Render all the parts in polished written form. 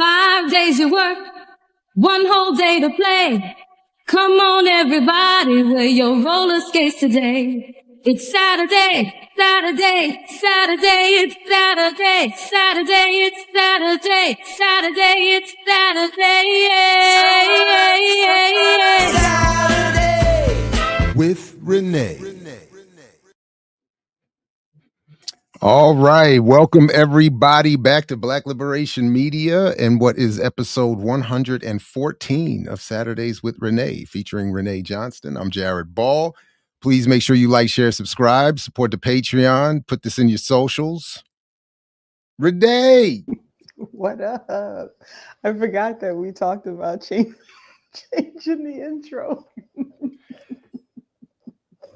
5 days you work, 1 whole day to play. Come on, everybody, wear your roller skates today. It's Saturday, Saturday, Saturday, it's Saturday, Saturday, it's Saturday, Saturday, it's Saturday, Saturday with Renee. All right, welcome everybody back to Black Liberation Media and what is episode 114 of Saturdays with Renee, featuring Renee Johnston. I'm Jared Ball. Please make sure you like, share, subscribe, support the Patreon, put this in your socials. Renee! What up? I forgot that we talked about changing the intro.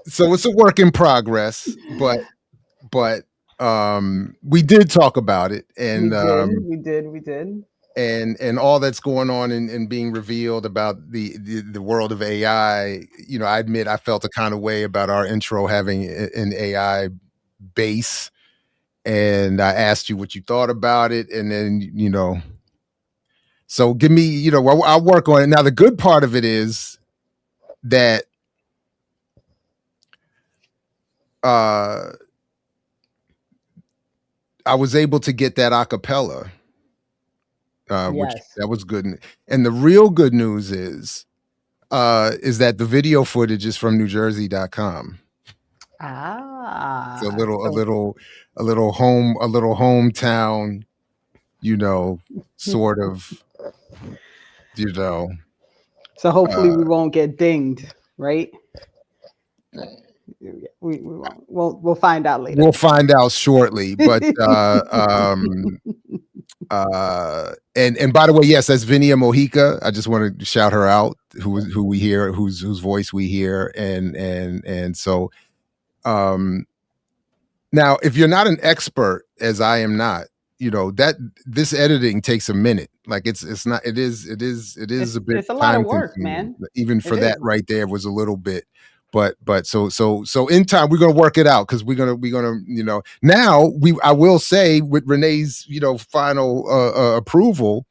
So it's a work in progress, but we did talk about it, and we did. And all that's going on and being revealed about the world of AI, you know, I admit I felt a kind of way about our intro having an AI base, and I asked you what you thought about it, and then, you know, so give me, you know, I'll work on it. Now, the good part of it is that I was able to get that acapella. Which that was good. And the real good news is that the video footage is from NewJersey.com. It's a little hometown, you know, sort of, you know. So hopefully we won't get dinged, right? We won't. We'll find out later. We'll find out shortly, but and by the way, yes, that's Vinia Mojica. I just want to shout her out, who we hear, whose voice we hear, and so now if you're not an expert, as I am not, you know, that this editing takes a minute. Like it is a bit. It's a lot of work, man. Even for that right there was a little bit. But so in time we're gonna work it out, because we're gonna you know, now I will say, with Renee's, you know, final approval,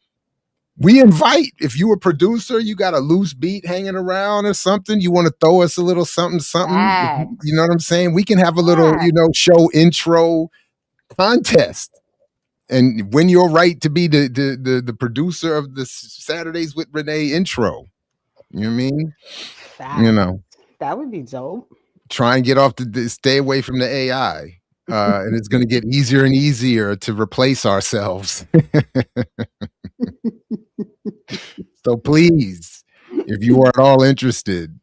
we invite, if you a producer, you got a loose beat hanging around or something, you want to throw us a little something, you know what I'm saying? We can have a little, you know, show intro contest, and win your right to be the producer of the Saturdays with Renee intro. You know what I mean? You know. That would be dope. Try and get off stay away from the AI. And it's going to get easier and easier to replace ourselves. So please, if you are at all interested,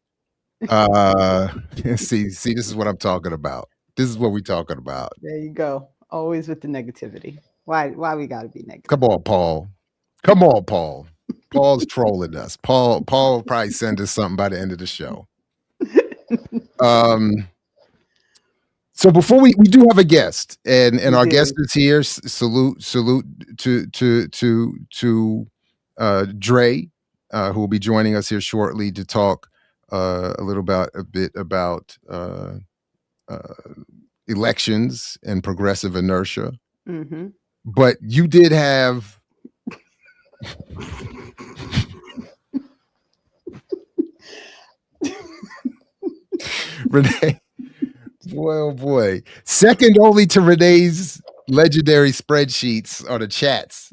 see, this is what I'm talking about. This is what we're talking about. There you go. Always with the negativity. Why we got to be negative? Come on, Paul. Paul's trolling us. Paul will probably send us something by the end of the show. So before we do have a guest, and our guest is here. Salute to Dre, who will be joining us here shortly to talk a bit about elections and progressive inertia. Mm-hmm. But you did have Renee, boy, second only to Renee's legendary spreadsheets are the chats.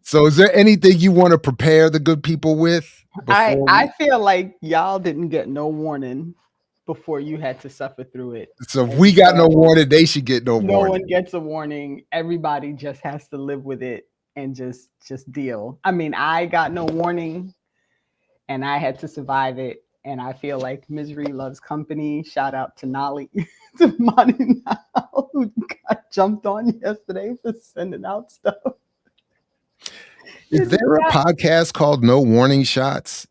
So is there anything you want to prepare the good people with? I feel like y'all didn't get no warning before you had to suffer through it. So if we got no warning, they should get no warning. No one gets a warning. Everybody just has to live with it and just deal. I mean, I got no warning and I had to survive it. And I feel like misery loves company. Shout out to Nolly, to Monty Now, who got jumped on yesterday for sending out stuff. Is there a podcast called No Warning Shots?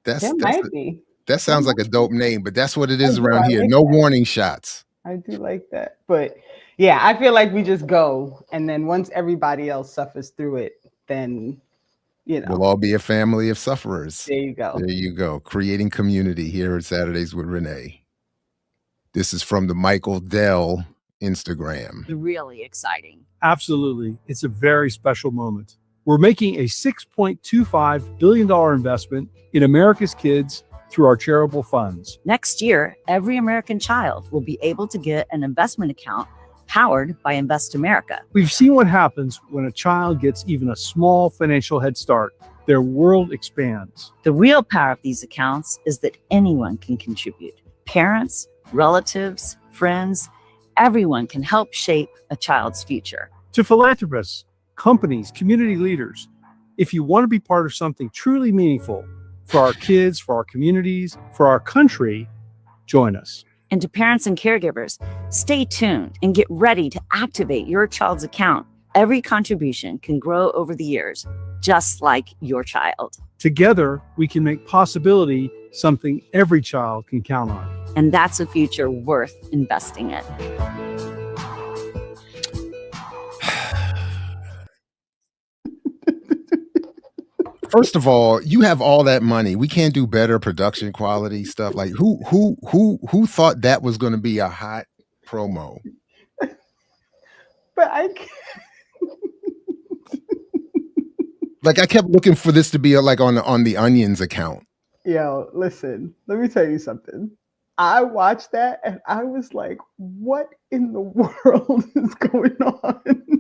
That sounds like a dope name, but that's what it is around here. No warning shots. I do like that. But yeah, I feel like we just go. And then once everybody else suffers through it, then, you know, we'll all be a family of sufferers. There you go. There you go. Creating community here at Saturdays with Renee. This is from the Michael Dell Instagram. Really exciting. Absolutely. It's a very special moment. We're making a $6.25 billion investment in America's kids through our charitable funds. Next year, every American child will be able to get an investment account powered by Invest America. We've seen what happens when a child gets even a small financial head start. Their world expands. The real power of these accounts is that anyone can contribute. Parents, relatives, friends, everyone can help shape a child's future. To philanthropists, companies, community leaders, if you want to be part of something truly meaningful for our kids, for our communities, for our country, join us. And to parents and caregivers, stay tuned and get ready to activate your child's account. Every contribution can grow over the years, just like your child. Together, we can make possibility something every child can count on. And that's a future worth investing in. First of all, you have all that money. We can't do better production quality stuff. Like who thought that was going to be a hot promo? But I can't. Like I kept looking for this to be like on the Onions account. Yo, listen, let me tell you something. I watched that and I was like, what in the world is going on?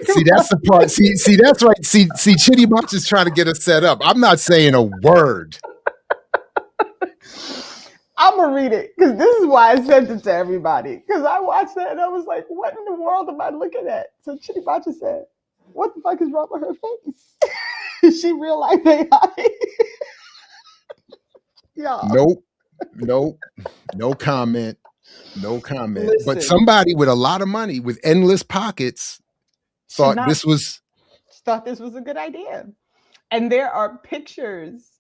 See, that's the part. See, that's right. See, Chitty Box is trying to get us set up. I'm not saying a word. I'm gonna read it because this is why I sent it to everybody. Because I watched that and I was like, what in the world am I looking at? So Chitty Bacha said, what the fuck is wrong with her face? Is she real life AI? Y'all. Nope. No comment. No comment. Listen. But somebody with a lot of money, with endless pockets, thought this was a good idea. And there are pictures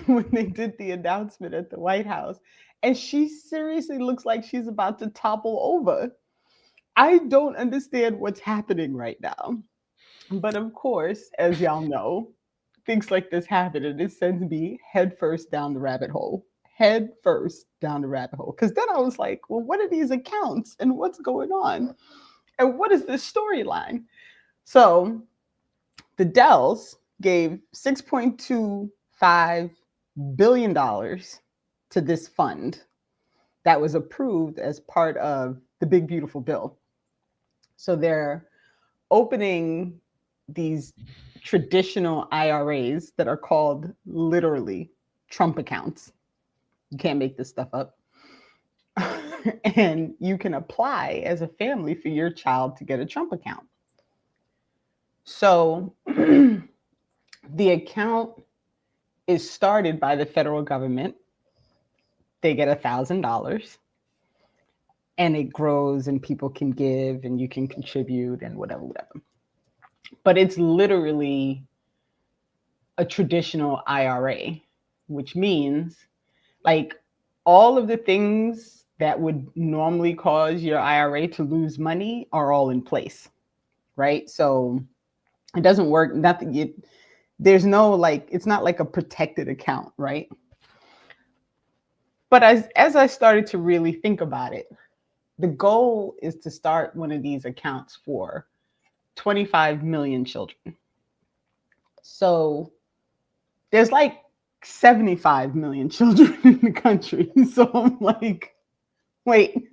when they did the announcement at the White House, and she seriously looks like she's about to topple over. I don't understand what's happening right now. But of course, as y'all know, things like this happen and it sends me head first down the rabbit hole. Because then I was like, well, what are these accounts and what's going on? And what is this storyline? So the Dells gave $6.25 billion to this fund that was approved as part of the Big Beautiful Bill. So they're opening these traditional IRAs that are called literally Trump accounts. You can't make this stuff up. And you can apply as a family for your child to get a Trump account. So the account is started by the federal government. They get $1,000 and it grows and people can give and you can contribute and whatever. But it's literally a traditional IRA, which means like all of the things that would normally cause your IRA to lose money are all in place, right? So it doesn't work. There's no like, it's not like a protected account, right? But as I started to really think about it, the goal is to start one of these accounts for 25 million children. So there's like 75 million children in the country. So I'm like, wait,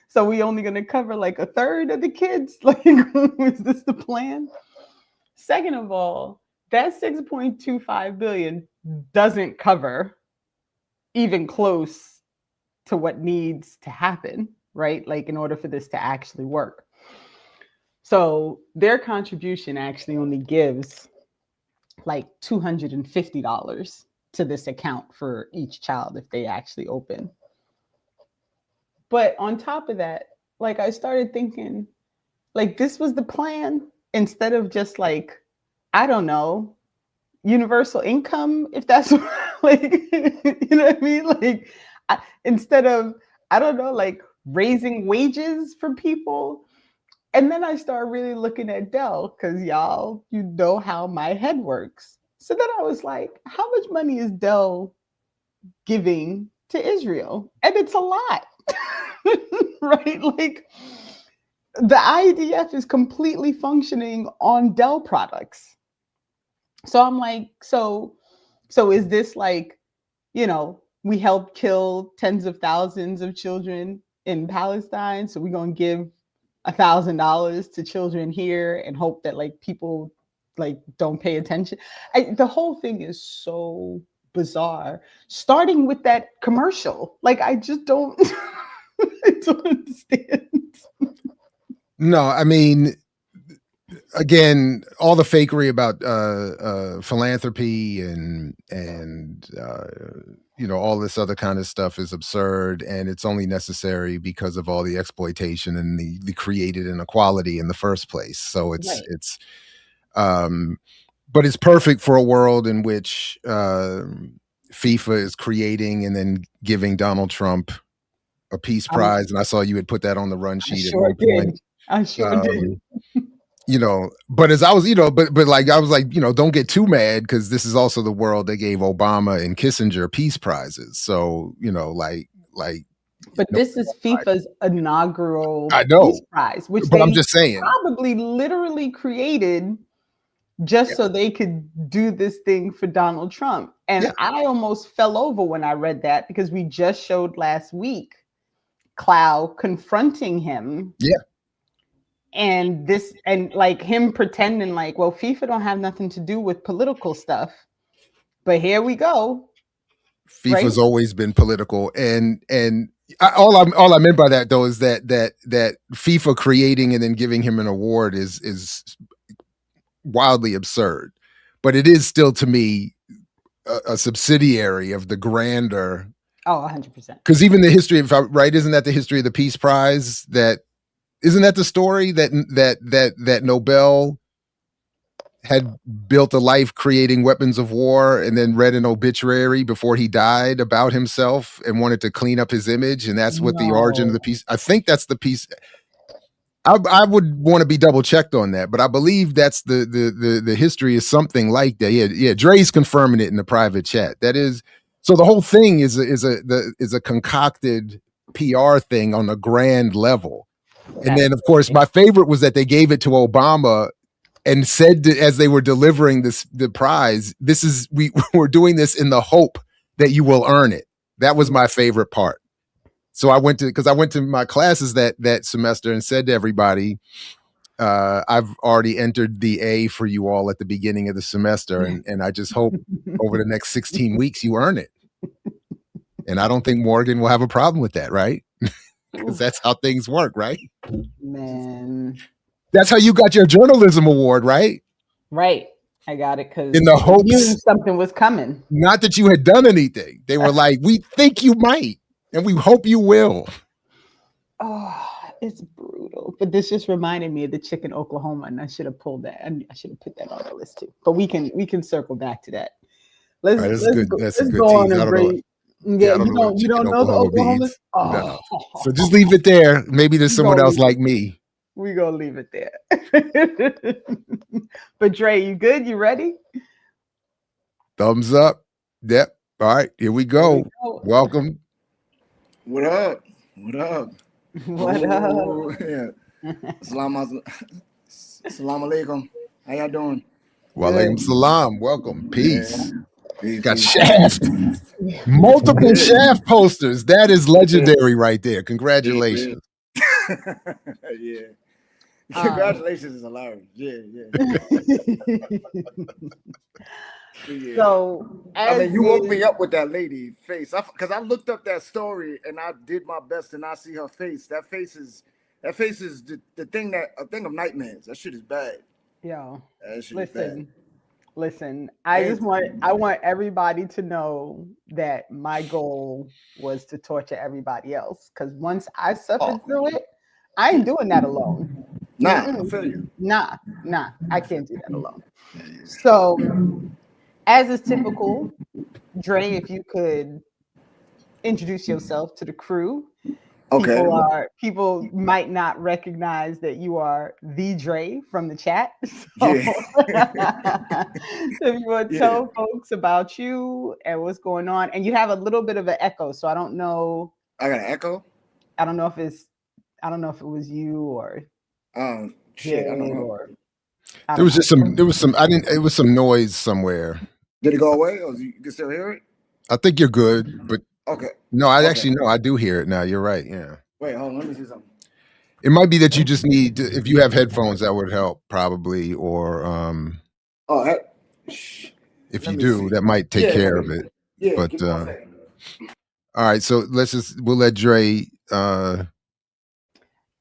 so we only going to cover like a third of the kids? Like, is this the plan? Second of all, that 6.25 billion doesn't cover even close to what needs to happen, right? Like in order for this to actually work. So their contribution actually only gives like $250 to this account for each child if they actually open. But on top of that, like I started thinking, like this was the plan instead of just like, I don't know, universal income, if that's like, you know what I mean? Like instead of, I don't know, like raising wages for people. And then I started really looking at Dell because y'all, you know how my head works. So then I was like, how much money is Dell giving to Israel, and it's a lot, right? Like the IDF is completely functioning on Dell products. So I'm like, so is this like, we helped kill tens of thousands of children in Palestine, so we're gonna give $1,000 to children here and hope that like people like don't pay attention. The whole thing is so bizarre, starting with that commercial. Like I just don't I don't understand. No, I mean, again, all the fakery about philanthropy and all this other kind of stuff is absurd, and it's only necessary because of all the exploitation and the created inequality in the first place. So it's but it's perfect for a world in which FIFA is creating and then giving Donald Trump a peace prize. And I saw you had put that on the run sheet at one point. I sure did. But as I was, but like I was like, don't get too mad, because this is also the world that gave Obama and Kissinger peace prizes. So, but this is FIFA's inaugural peace prize, which I'm just saying, probably literally created just so they could do this thing for Donald Trump. And I almost fell over when I read that, because we just showed last week Clow confronting him. Yeah. And like him pretending like, well, FIFA don't have nothing to do with political stuff. But here we go. FIFA's always been political. And all I meant by that, though, is that FIFA creating and then giving him an award is wildly absurd. But it is still, to me, a subsidiary of the grander. Oh, 100%. Because even the history of, right, isn't that the history of the Peace Prize? Isn't that the story that Nobel had built a life creating weapons of war and then read an obituary before he died about himself and wanted to clean up his image? And that's what the origin of the peace. I think that's the piece. I would want to be double checked on that, but I believe that's the history is something like that. Yeah. Dre's confirming it in the private chat. That is, so the whole thing is a concocted PR thing on a grand level. And then, of course, my favorite was that they gave it to Obama and said as they were delivering the prize, we're doing this in the hope that you will earn it. That was my favorite part. So I went to my classes that semester and said to everybody, I've already entered the A for you all at the beginning of the semester. And I just hope over the next 16 weeks you earn it. And I don't think Morgan will have a problem with that, right? Because that's how things work, right? Man. That's how you got your journalism award, right? Right. I got it because in the hopes you knew something was coming. Not that you had done anything. They were like, we think you might, and we hope you will. Oh, it's brutal. But this just reminded me of the chick in Oklahoma, and I should have pulled that. And I should have put that on the list too. But we can circle back to that. Let's go on and break. Yeah, you don't know the Oklahoma. Oh. No. So just leave it there. Maybe there's someone else like me. We're gonna leave it there. But Dre, you good? You ready? Thumbs up. Yep. All right, here we go. Welcome. What up? What up? What up? Yeah. Assalamu alaikum. How y'all doing? Walaikum salam. Welcome. Peace. Yeah. Got Shaft. Multiple Shaft posters. That is legendary right there. Congratulations. Yeah. Congratulations is hilarious. Yeah. So I mean, you woke me up with that lady face, because I looked up that story and I did my best to not see her face. That face is the thing a thing of nightmares. That shit is bad. Yo, that shit is bad. Listen. I want everybody to know that my goal was to torture everybody else. Because once I suffered through it, I ain't doing that alone. Nah, I feel you. Nah, I can't do that alone. So, as is typical, Dre, if you could introduce yourself to the crew, Okay. People might not recognize that you are the Dre from the chat. So, Yeah. so if you want to Yeah. tell folks about you and what's going on, and you have a little bit of an echo, so I don't know. I got an echo. I don't know if it was you or Shit, I don't Jared know. or There was just some. There was some. I didn't. It was some noise somewhere. Did it go away? Or you can still hear it? I think you're good, but Okay. no, I Okay. actually no. I do hear it now. You're right. Yeah. Wait, hold on. Let me see something. It might be that you just need to, if you have headphones, that would help probably, or Oh, if let you me do, see. that might take Yeah, care of it. Yeah, But give me 1 second. all right, so we'll let Dre. All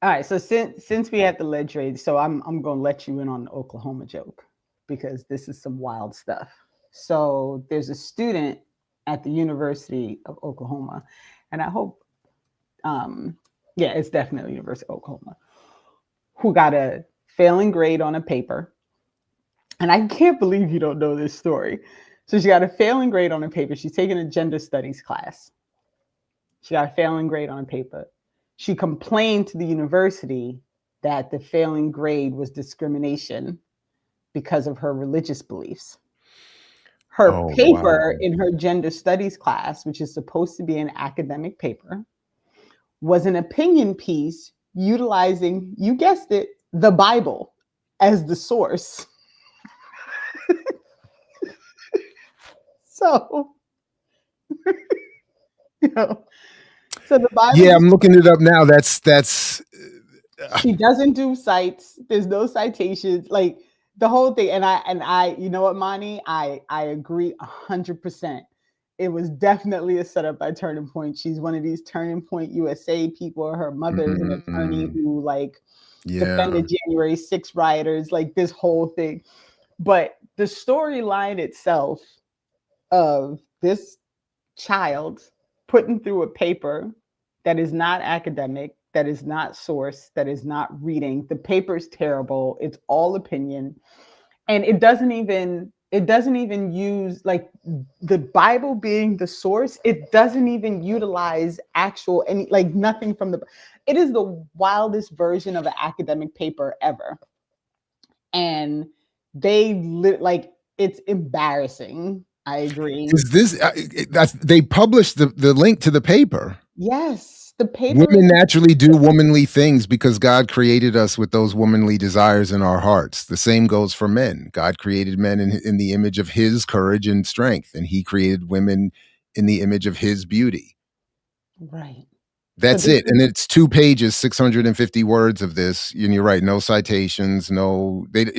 right, so since we have the lead trade, so I'm gonna let you in on the Oklahoma joke because this is some wild stuff. So there's a student at the University of Oklahoma, and I hope, yeah, it's definitely University of Oklahoma, who got a failing grade on a paper. And I can't believe you don't know this story. So she got a failing grade on a paper. She's taking a gender studies class. She got a failing grade on a paper. She complained to the university that the failing grade was discrimination because of her religious beliefs. Her Oh, paper wow. in her gender studies class, which is supposed to be an academic paper, was an opinion piece utilizing, you guessed it, the Bible as the source. So, you know, so the Bible. Yeah, I'm looking it up now. That's. She doesn't do cites. There's no citations. Like the whole thing. And I, you know what, Monty? I agree 100%. It was definitely a setup by Turning Point. She's one of these Turning Point USA people. Her mother is an attorney who defended January 6 rioters, like this whole thing. But the storyline itself of this child putting through a paper that is not academic, that is not source, that is not reading. The paper is terrible. It's all opinion. And it doesn't even use like the Bible being the source. It doesn't even utilize actual any like nothing from the. It is the wildest version of an academic paper ever. And it's embarrassing. I agree. Is this? They published the link to the paper. Yes, the paper. Women naturally do womanly things because God created us with those womanly desires in our hearts. The same goes for men. God created men in the image of his courage and strength, and he created women in the image of his beauty. Right. That's it. And it's 2 pages, 650 words of this. And you're right. No citations,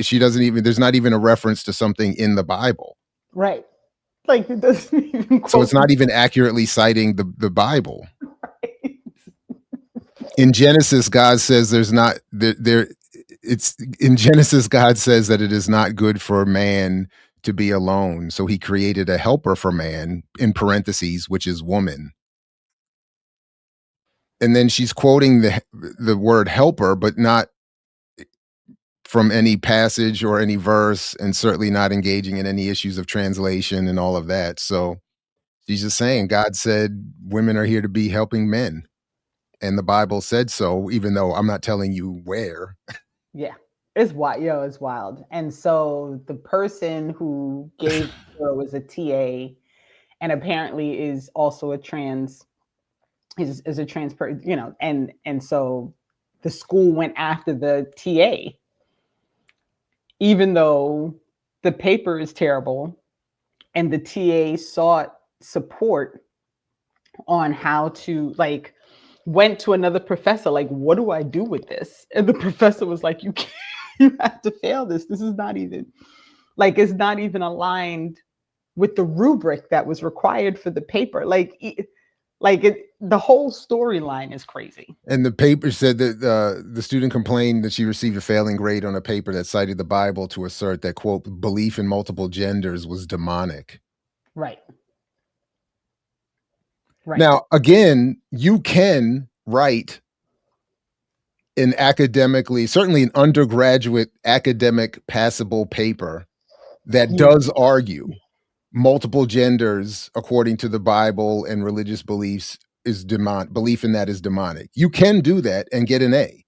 she doesn't even, there's not even a reference to something in the Bible. Right. Like it doesn't even. So it's not even accurately citing the Bible. Right. In Genesis, God says in Genesis, God says that it is not good for man to be alone. So he created a helper for man, in parentheses, which is woman. And then she's quoting the word helper, but not from any passage or any verse, and certainly not engaging in any issues of translation and all of that. So she's just saying God said women are here to be helping men. And the Bible said so, even though I'm not telling you where. Yeah. It's wild. It's wild. And so the person who gave her was a TA and apparently is also a trans is a trans person, and so the school went after the TA, even though the paper is terrible, and the TA sought support on how to went to another professor, like, what do I do with this? And the professor was like, you have to fail this. This is not even it's not even aligned with the rubric that was required for the paper. The whole storyline is crazy. And the paper said that the student complained that she received a failing grade on a paper that cited the Bible to assert that, quote, belief in multiple genders was demonic. Right. Now, again, you can write an certainly an undergraduate academic passable paper that does argue multiple genders according to the Bible and religious beliefs is belief in that is demonic. You can do that and get an A.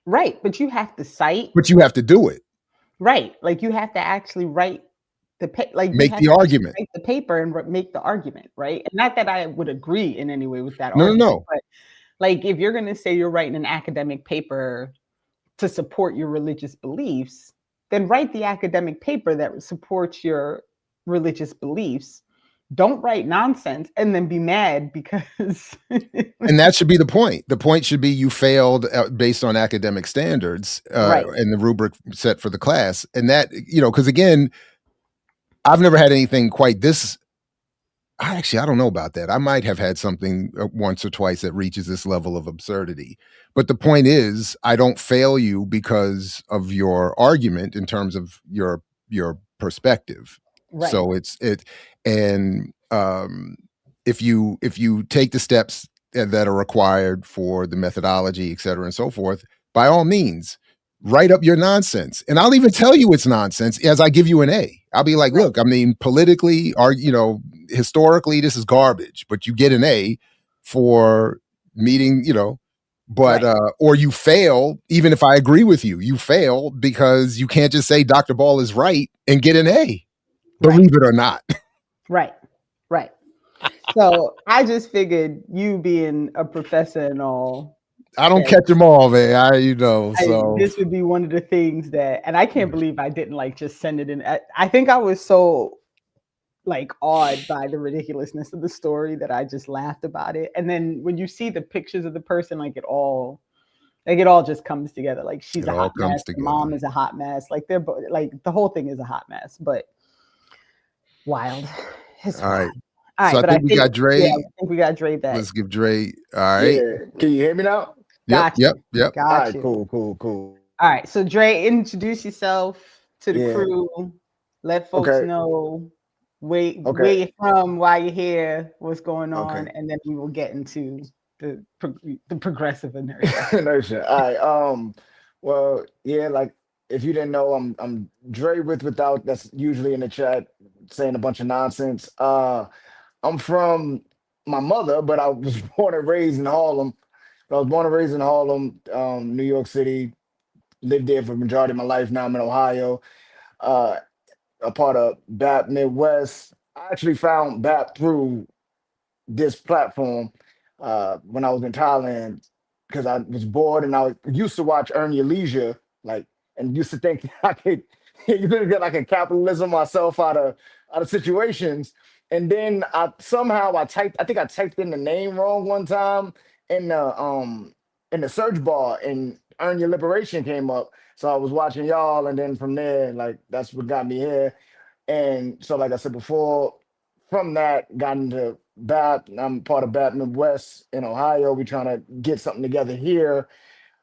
Right, but you have to cite. But you have to do it. Right, like you have to actually write Make the argument. write the paper and make the argument, right? And not that I would agree in any way with that No, argument, no. but like if you're going to say you're writing an academic paper to support your religious beliefs, then write the academic paper that supports your religious beliefs. Don't write nonsense and then be mad because And that should be the point. The point should be you failed based on academic standards Right. and the rubric set for the class. And that, because again, I've never had anything quite this. I don't know about that. I might have had something once or twice that reaches this level of absurdity. But the point is, I don't fail you because of your argument in terms of your perspective. Right. So and if you take the steps that are required for the methodology, et cetera, and so forth, by all means, write up your nonsense. And I'll even tell you it's nonsense as I give you an A. I'll be like, look, I mean, politically, historically, this is garbage, but you get an A for meeting, but, or you fail, even if I agree with you, you fail because you can't just say Dr. Ball is right and get an A, believe it or not. Right. So I just figured you being a professor and all, I don't catch them all, man. So this would be one of the things that, and I can't believe I didn't just send it in. I think I was so awed by the ridiculousness of the story that I just laughed about it. And then when you see the pictures of the person, it all just comes together. Like she's a hot mess. The mom is a hot mess. They're the whole thing is a hot mess, but wild. It's all right. All right, so I think we got Dre. Yeah, I think we got Dre back. Let's give Dre. All right. Yeah. Can you hear me now? Got you. All right, cool. All right, so Dre, introduce yourself to the crew. Let folks know where you're from, why you're here, what's going on, and then we will get into the progressive inertia. All right. Well, yeah, if you didn't know, I'm Dre without. That's usually in the chat saying a bunch of nonsense. I'm from my mother, but I was born and raised in Harlem. New York City. Lived there for the majority of my life. Now I'm in Ohio. A part of BAP Midwest. I actually found BAP through this platform when I was in Thailand because I was bored and I used to watch Earn Your Leisure, and used to think I could get a capitalism myself out of situations. And then I think I typed in the name wrong one time in the search bar, and Earn Your Liberation came up. So I was watching y'all, and then from there, that's what got me here. And so, like I said before, from that got into BAP. I'm part of BAP Midwest in Ohio. We're trying to get something together here.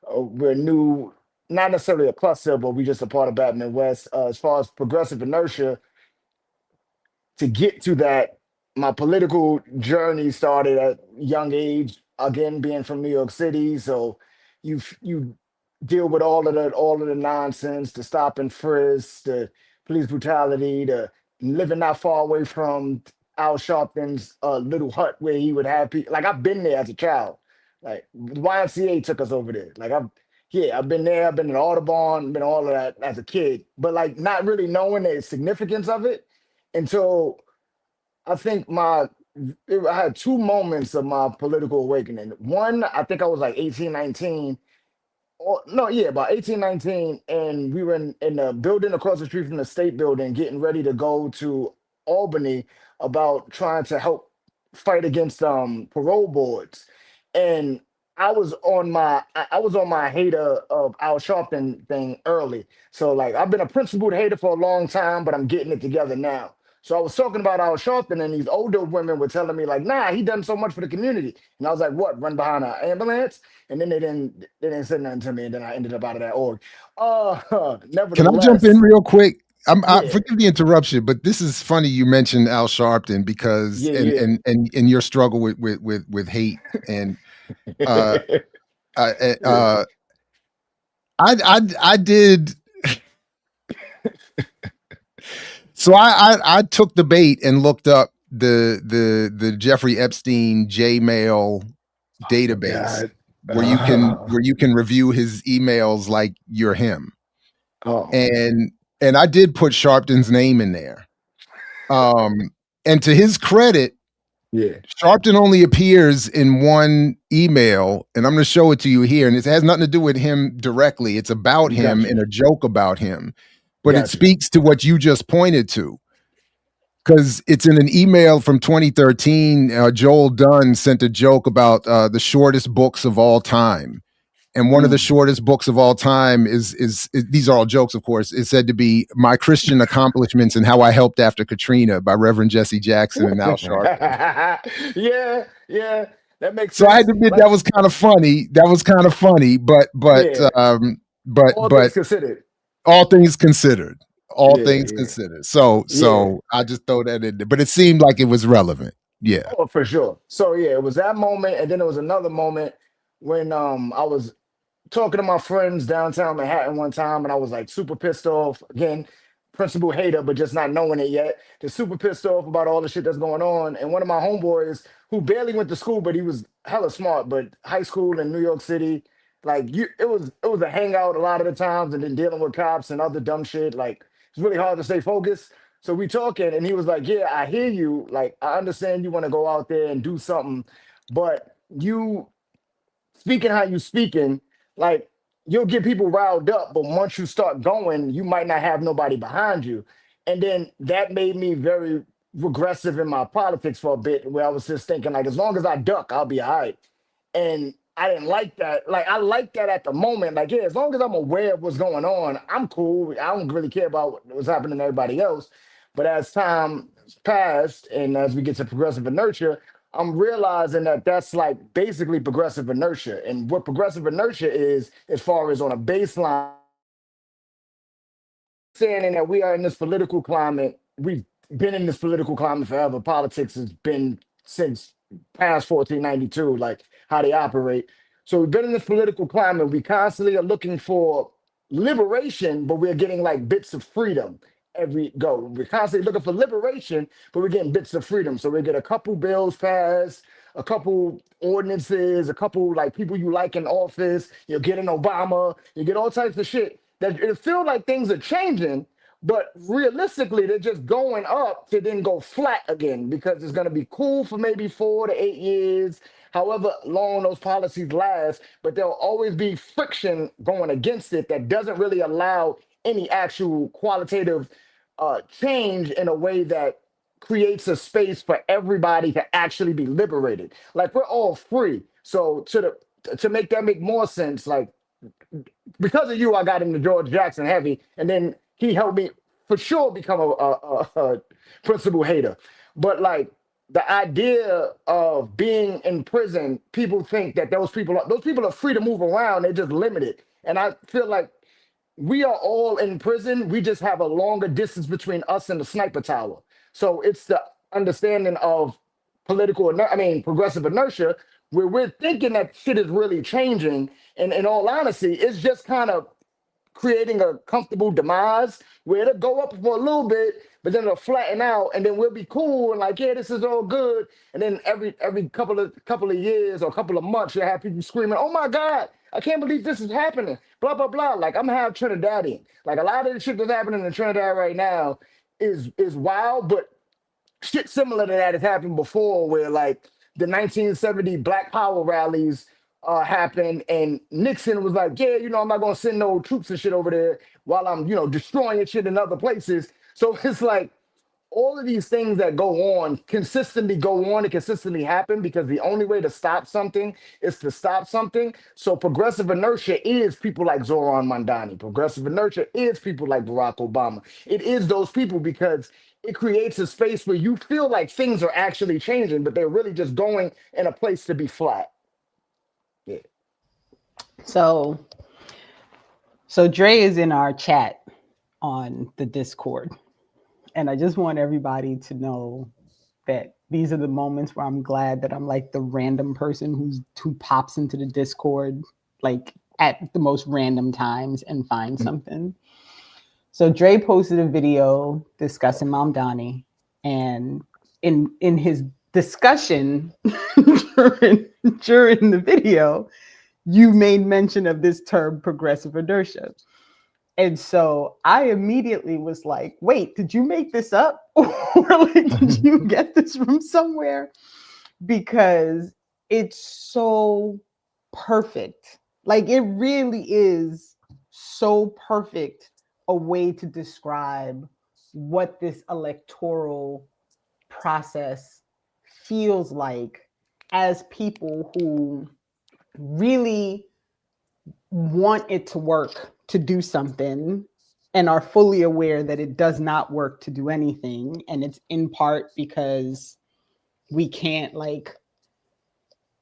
We're new, not necessarily a cluster, but we just a part of BAP Midwest. As far as progressive inertia, to get to that, my political journey started at a young age. Again, being from New York City, so you deal with all of the nonsense, the stop and frisk, the police brutality, the living not far away from Al Sharpton's little hut where he would have people. I've been there as a child. The YMCA took us over there. I've been there. I've been in Audubon, been all of that as a kid, but not really knowing the significance of it until I think I had two moments of my political awakening. One, I think I was 18, 19. About 18, 19. And we were in the building across the street from the state building, getting ready to go to Albany about trying to help fight against parole boards. And I was on my hater of Al Sharpton thing early. So I've been a principled hater for a long time, but I'm getting it together now. So I was talking about Al Sharpton, and these older women were telling me nah, he done so much for the community. And I was like, what? Run behind an ambulance? And then they didn't say nothing to me, and then I ended up out of that org. Nevertheless, can I jump in real quick? I forgive the interruption, but this is funny. You mentioned Al Sharpton because and your struggle with hate and I did. So I took the bait and looked up the Jeffrey Epstein Jmail database God. where you can review his emails like you're him. Oh, And I did put Sharpton's name in there. And to his credit, yeah. Sharpton only appears in one email, and I'm going to show it to you here. And it has nothing to do with him directly. It's about him Gotcha. and a joke about him. But it Gotcha. speaks to what you just pointed to. Because it's in an email from 2013. Joel Dunn sent a joke about the shortest books of all time. And one of the shortest books of all time is these are all jokes, of course, is said to be My Christian Accomplishments and How I Helped After Katrina by Reverend Jesse Jackson and Al Sharpton. Yeah, that makes So I had sense. to admit Like, that was kind of funny. yeah, all things but considered. all things considered. All Yeah, things considered. So yeah. I just throw that in there. But it seemed like it was relevant. Yeah. Oh, for sure. So yeah, it was that moment, and then there was another moment when I was talking to my friends downtown Manhattan one time, and I was like super pissed off. Again, principal hater, but just not knowing it yet. Just super pissed off about all the shit that's going on. And one of my homeboys who barely went to school, but he was hella smart, but high school in New York City, like it was a hangout a lot of the times, and then dealing with cops and other dumb shit. Like it's really hard to stay focused. So we talking, and he was like, "Yeah, I hear you. Like I understand you want to go out there and do something, but you speaking how you speaking, like you'll get people riled up, but once you start going, you might not have nobody behind you." And then that made me very regressive in my politics for a bit, where I was just thinking, like, as long as I duck, I'll be all right. And I didn't like that. Like, I like that at the moment. Like, yeah, as long as I'm aware of what's going on, I'm cool. I don't really care about what's happening to everybody else. But as time passed, and as we get to progressive inertia, I'm realizing that that's like basically progressive inertia. And what progressive inertia is, as far as on a baseline, saying that we are in this political climate. We've been in this political climate forever. Politics has been since past 1492, like how they operate. So we've been in this political climate. We constantly are looking for liberation, but we're getting like bits of freedom every go. We're constantly looking for liberation, but we're getting bits of freedom. So we get a couple bills passed, a couple ordinances, a couple like people you like in office. You're getting Obama. You get all types of shit that it feels like things are changing, but realistically, they're just going up to then go flat again because it's going to be cool for maybe 4 to 8 years, however long those policies last. But there'll always be friction going against it that doesn't really allow any actual qualitative change in a way that creates a space for everybody to actually be liberated. Like we're all free. So to make that make more sense, like because of you, I got into George Jackson heavy, and then he helped me for sure become a principal hater. But like the idea of being in prison, people think that those people are free to move around. They're just limited, and I feel like we are all in prison. We just have a longer distance between us and the sniper tower. So it's the understanding of progressive inertia, where we're thinking that shit is really changing. And in all honesty, it's just kind of creating a comfortable demise where it'll go up for a little bit, but then it'll flatten out, and then we'll be cool and like, yeah, this is all good. And then every couple of years or couple of months, you'll have people screaming, "Oh my God, I can't believe this is happening!" Blah blah blah. Like I'm half Trinidadian. Like a lot of the shit that's happening in Trinidad right now is wild, but shit similar to that has happened before, where like the 1970 Black Power rallies happened, and Nixon was like, "Yeah, I'm not gonna send no troops and shit over there while I'm, destroying shit in other places." So it's like all of these things that go on and consistently happen because the only way to stop something is to stop something. So progressive inertia is people like Zoran Mandani. Progressive inertia is people like Barack Obama. It is those people because it creates a space where you feel like things are actually changing, but they're really just going in a place to be flat. Yeah. So Dre is in our chat on the Discord. And I just want everybody to know that these are the moments where I'm glad that I'm like the random person who pops into the Discord like at the most random times and finds something. So Dre posted a video discussing Mamdani, and in his discussion during the video, you made mention of this term progressive inertia. And so I immediately was like, wait, did you make this up? Or like, did you get this from somewhere? Because it's so perfect. Like, it really is so perfect a way to describe what this electoral process feels like as people who really want it to work to do something and are fully aware that it does not work to do anything. And it's in part because we can't, like,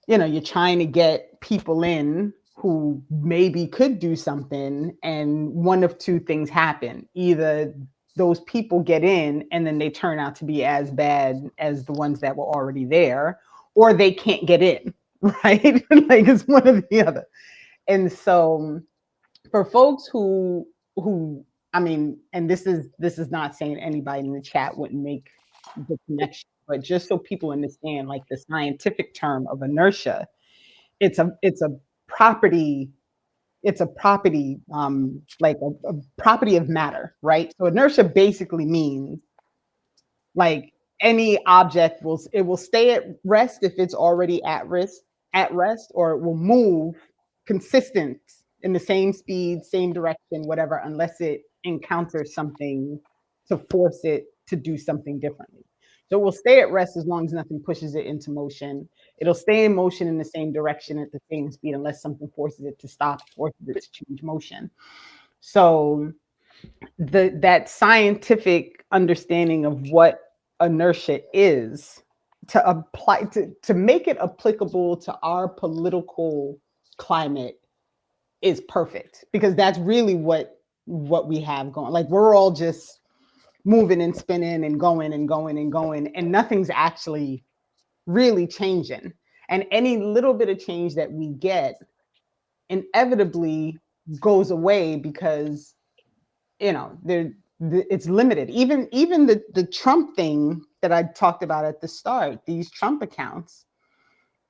you're trying to get people in who maybe could do something, and one of two things happen. Either those people get in and then they turn out to be as bad as the ones that were already there, or they can't get in, right? Like, it's one or the other. And so for folks who I mean, and this is not saying anybody in the chat wouldn't make the connection, but just so people understand, like, the scientific term of inertia, it's a property, like a property of matter, right? So inertia basically means, like, any object will stay at rest if it's already at rest, or it will move consistent in the same speed, same direction, whatever, unless it encounters something to force it to do something differently. So it will stay at rest as long as nothing pushes it into motion. It'll stay in motion in the same direction at the same speed unless something forces it to stop, forces it to change motion. So that scientific understanding of what inertia is, to apply to make it applicable to our political climate, is perfect, because that's really what we have going. Like, we're all just moving and spinning and going and going and going, and nothing's actually really changing. And any little bit of change that we get inevitably goes away because, it's limited. Even the Trump thing that I talked about at the start, these Trump accounts,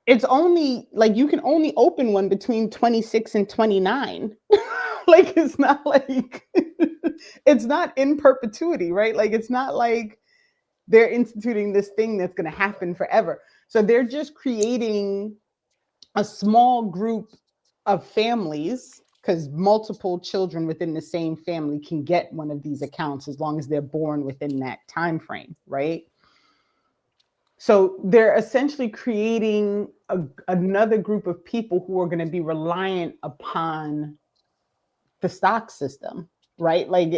it's only, like, you can only open one between 26 and 29. Like, it's not like it's not in perpetuity, right? Like, it's not like they're instituting this thing that's going to happen forever. So they're just creating a small group of families, because multiple children within the same family can get one of these accounts as long as they're born within that time frame, right? So they're essentially creating another group of people who are going to be reliant upon the stock system, right? Like,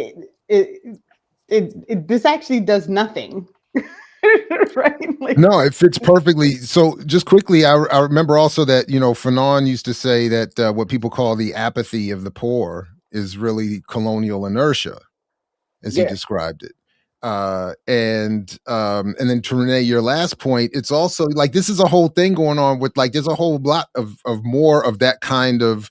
this actually does nothing. Right? Like, No, it fits perfectly. So just quickly, I remember also that, Fanon used to say that what people call the apathy of the poor is really colonial inertia, as he described it. And then to Renee, your last point, it's also like, this is a whole thing going on with, like, there's a whole lot of more of that kind of,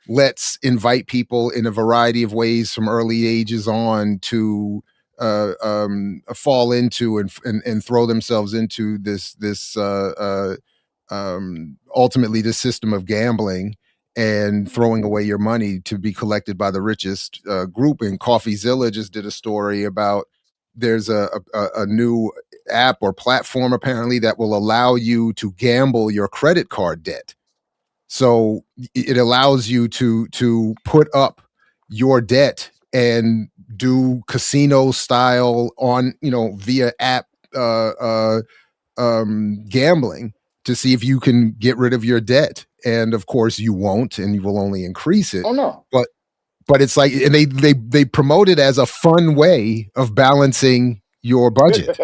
let's invite people in a variety of ways from early ages on to fall into and throw themselves into this ultimately this system of gambling and throwing away your money to be collected by the richest group. And CoffeeZilla just did a story about, there's a new app or platform apparently that will allow you to gamble your credit card debt. So it allows you to put up your debt and do casino style on, via app gambling to see if you can get rid of your debt. And of course you won't, and you will only increase it. Oh no. But it's like, and they promote it as a fun way of balancing your budget.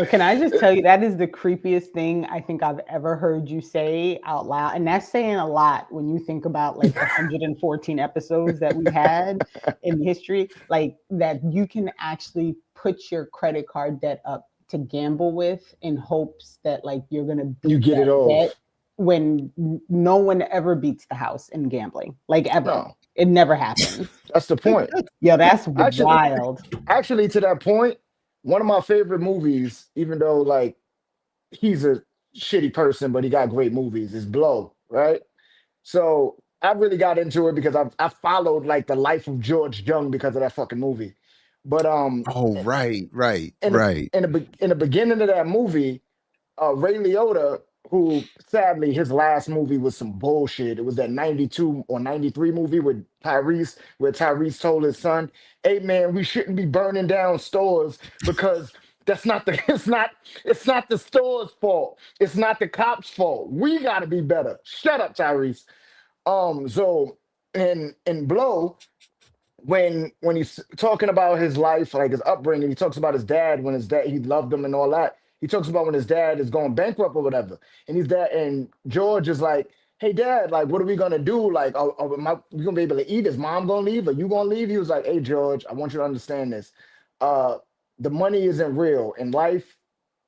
can I just tell you, that is the creepiest thing I think I've ever heard you say out loud. And that's saying a lot when you think about, like, the 114 episodes that we had in history, like, that you can actually put your credit card debt up to gamble with in hopes that, like, you're going to beat You get it off. when no one ever beats the house in gambling, like, ever. No. It never happens. That's the point. Yeah, that's wild. Actually, to that point, one of my favorite movies, even though, like, he's a shitty person, but he got great movies. Is Blow, right? So I really got into it because I followed like the life of George Jung because of that fucking movie. But Oh, right, right, in the right. in the beginning of that movie, Ray Liotta, who sadly his last movie was some bullshit. It was that 92 or 93 movie with Tyrese, where Tyrese told his son, "Hey man, we shouldn't be burning down stores because that's not the it's not the store's fault. It's not the cops' fault. We gotta be better." Shut up, Tyrese. So in Blow, when he's talking about his life, like his upbringing, he talks about his dad when his dad he loved him and all that. He talks about when his dad is going bankrupt or whatever, and he's dad and George is like, "Hey, dad, like, what are we gonna do? Like, we gonna be able to eat? Is mom gonna leave? Are you gonna leave?" He was like, "Hey, George, I want you to understand this. Uh, the money isn't real in life.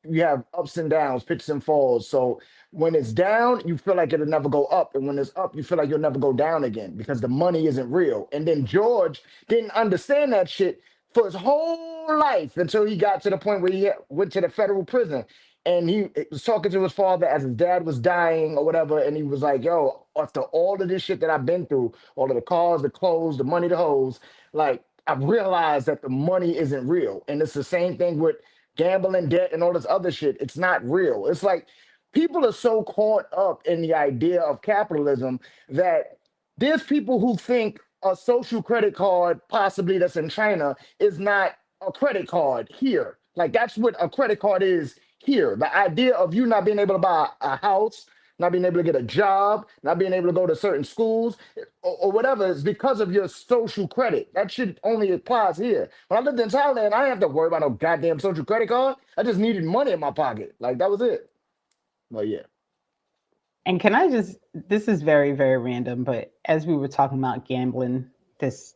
You have ups and downs, pitches and falls. So when it's down, you feel like it'll never go up. And when it's up, you feel like you'll never go down again because the money isn't real." And then George didn't understand that shit for his whole life until he got to the point where he went to the federal prison. And he was talking to his father as his dad was dying or whatever. And he was like, "Yo, after all of this shit that I've been through, all of the cars, the clothes, the money, the hoes, like, I've realized that the money isn't real." And it's the same thing with gambling, debt, and all this other shit. It's not real. It's like people are so caught up in the idea of capitalism that there's people who think a social credit card, possibly that's in China, is not a credit card here. Like that's what a credit card is here. The idea of you not being able to buy a house, not being able to get a job, not being able to go to certain schools or whatever is because of your social credit. That shit only applies here. When I lived in Thailand, I didn't have to worry about no goddamn social credit card. I just needed money in my pocket. Like that was it. But yeah. And can I just, this is very, very random, but as we were talking about gambling, it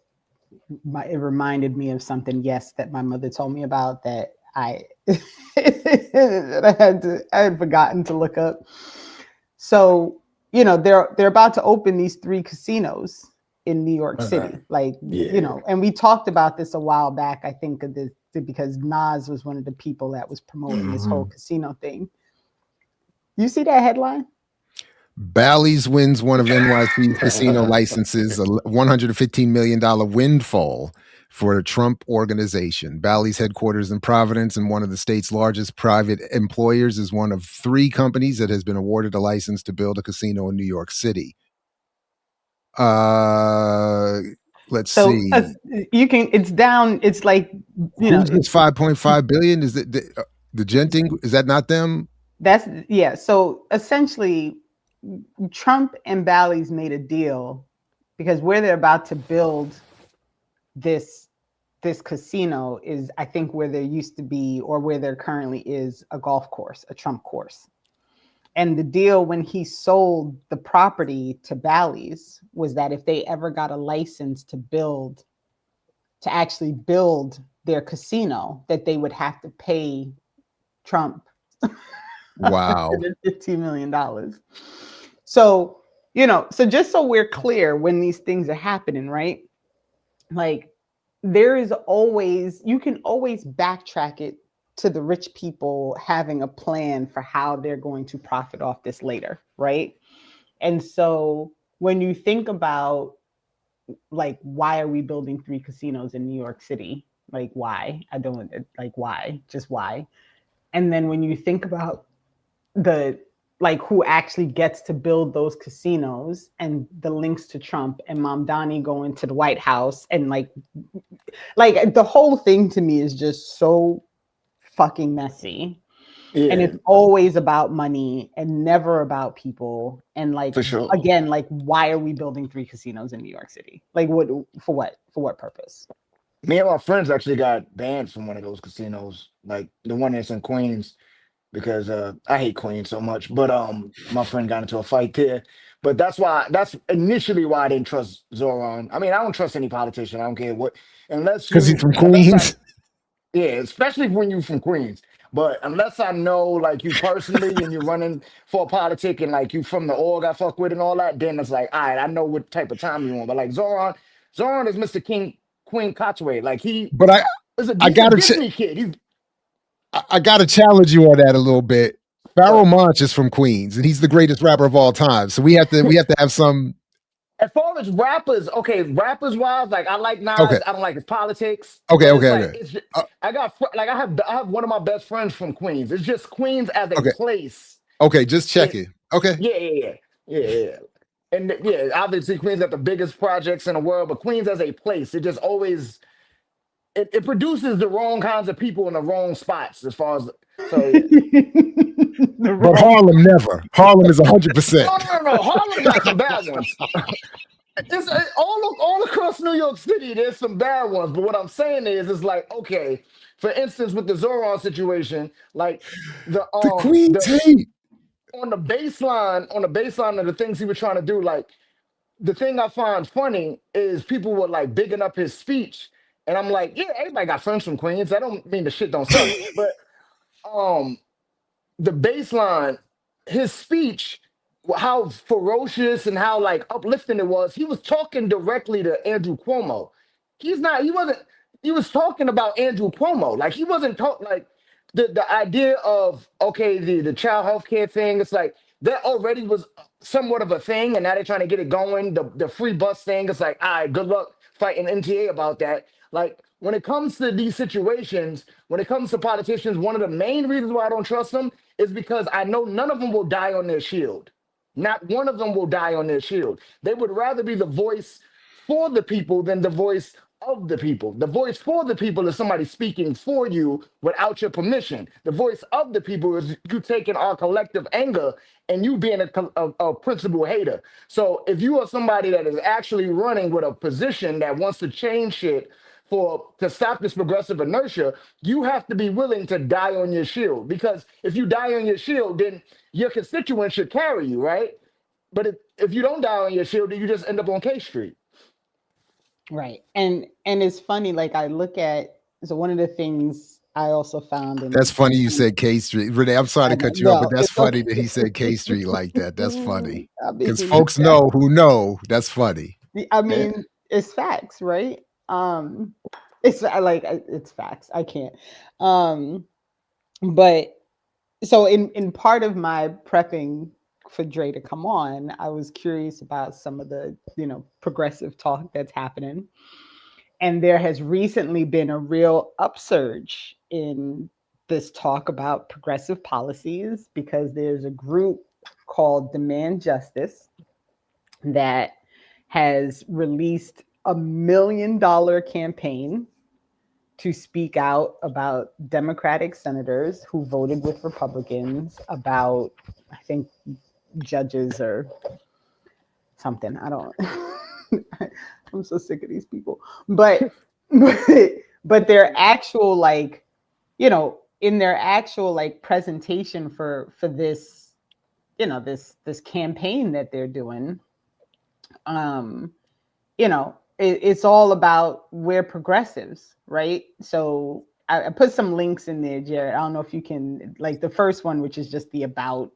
reminded me of something, yes, that my mother told me about that I that I had forgotten to look up. So, they're about to open these 3 casinos in New York City. Like, Yeah. and we talked about this a while back, I think, of this because Nas was one of the people that was promoting this whole casino thing. You see that headline? Bally's wins one of NYC's casino licenses, a $115 million windfall for the Trump organization. Bally's headquarters in Providence and one of the state's largest private employers is one of 3 companies that has been awarded a license to build a casino in New York City. Let's see. It's down. It's like, who's this 5.5 billion? Is it the Genting? Is that not them? Yeah. So essentially, Trump and Bally's made a deal because where they're about to build this casino is, I think, where there used to be, or where there currently is, a golf course, a Trump course. And the deal when he sold the property to Bally's was that if they ever got a license to actually build their casino, that they would have to pay Trump Wow. $15 million. So, so just so we're clear when these things are happening, right? Like you can always backtrack it to the rich people having a plan for how they're going to profit off this later, right? And so when you think about, like, why are we building 3 casinos in New York City? Like, why? Why? Just why? And then when you think about who actually gets to build those casinos and the links to Trump and Mamdani going to the White House and like the whole thing to me is just so fucking messy. Yeah. And it's always about money and never about people. And For sure. again, why are we building 3 casinos in New York City? Like for what purpose? Me and my friends actually got banned from one of those casinos, like the one that's in Queens, because I hate Queens so much. But my friend got into a fight there. But that's initially why I didn't trust Zoran. I mean, I don't trust any politician. I don't care what, Because he's from Queens. Yeah, especially when you're from Queens. But unless I know like you personally and you're running for a politic and like you from the org I fuck with and all that, then it's like, all right, I know what type of time you want. But like Zoran is Mr. Queen Cotway. Like But he's a Disney kid. I got to challenge you on that a little bit. Pharoah Monch is from Queens, and he's the greatest rapper of all time. So we have to have some. As far as rappers, okay, rappers wise, like I like Okay, Nas. I don't like his politics, okay, but it's okay, like okay, it's just, uh, I have one of my best friends from Queens. It's just Queens as a okay, place. okay. Just check It it. Okay, yeah yeah yeah yeah yeah. Yeah. And yeah, obviously Queens got the biggest projects in the world, but Queens as a place, it just always it produces the wrong kinds of people in the wrong spots as far as so yeah. The but wrong. Harlem never. Harlem is 100%. No, no, no, no. Harlem got some bad ones. It's all across New York City. There's some bad ones, but what I'm saying is, it's like okay. For instance, with the Zoran situation, like The Queens the hate. on the baseline of the things he was trying to do, like the thing I find funny is people were like bigging up his speech, and I'm like, yeah, everybody got friends from Queens. I don't mean the shit don't suck, but um the baseline, his speech, how ferocious and how like uplifting it was. He was talking directly to Andrew Cuomo. He wasn't. He was talking about Andrew Cuomo. Like he wasn't talking like the idea of okay, the child health care thing. It's like that already was somewhat of a thing, and now they're trying to get it going. The free bus thing. It's like, all right, good luck fighting NTA about that. Like when it comes to these situations, when it comes to politicians, one of the main reasons why I don't trust them is because I know none of them will die on their shield. Not one of them will die on their shield. They would rather be the voice for the people than the voice of the people. The voice for the people is somebody speaking for you without your permission. The voice of the people is you taking our collective anger and you being a principal hater. So if you are somebody that is actually running with a position that wants to change shit to stop this progressive inertia, you have to be willing to die on your shield. Because if you die on your shield, then your constituents should carry you, right? But if you don't die on your shield, then you just end up on K Street. Right. And it's funny, like I look at so one of the things I also found That's in funny you said K Street. Renee, I'm sorry to cut you off, but well, that's it's funny okay. that he said K Street like that. That's funny. I Because mean, folks know who know that's funny. I Yeah. mean, it's facts, right? It's it's facts. I can't. But so in part of my prepping for Dre to come on, I was curious about some of the progressive talk that's happening, and there has recently been a real upsurge in this talk about progressive policies because there's a group called Demand Justice that has released $1 million campaign to speak out about Democratic senators who voted with Republicans about, I think, judges or something. I don't. I'm so sick of these people. But their actual in their actual presentation for this this campaign that they're doing, it's all about we're progressives, right? So I put some links in there, Jared. I don't know if you can, like the first one, which is just the about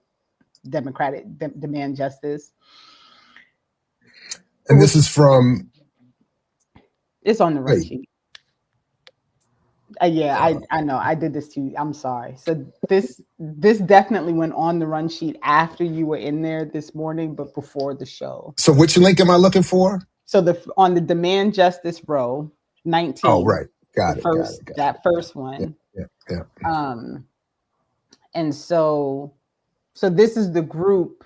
Democratic demand justice. And this is from. It's on the run Wait. sheet. I know. I did this to you. I'm sorry. So this definitely went on the run sheet after you were in there this morning, but before the show. So which link am I looking for? So on the demand justice row 19. Oh, right. Got it. That first one. Yeah. And so this is the group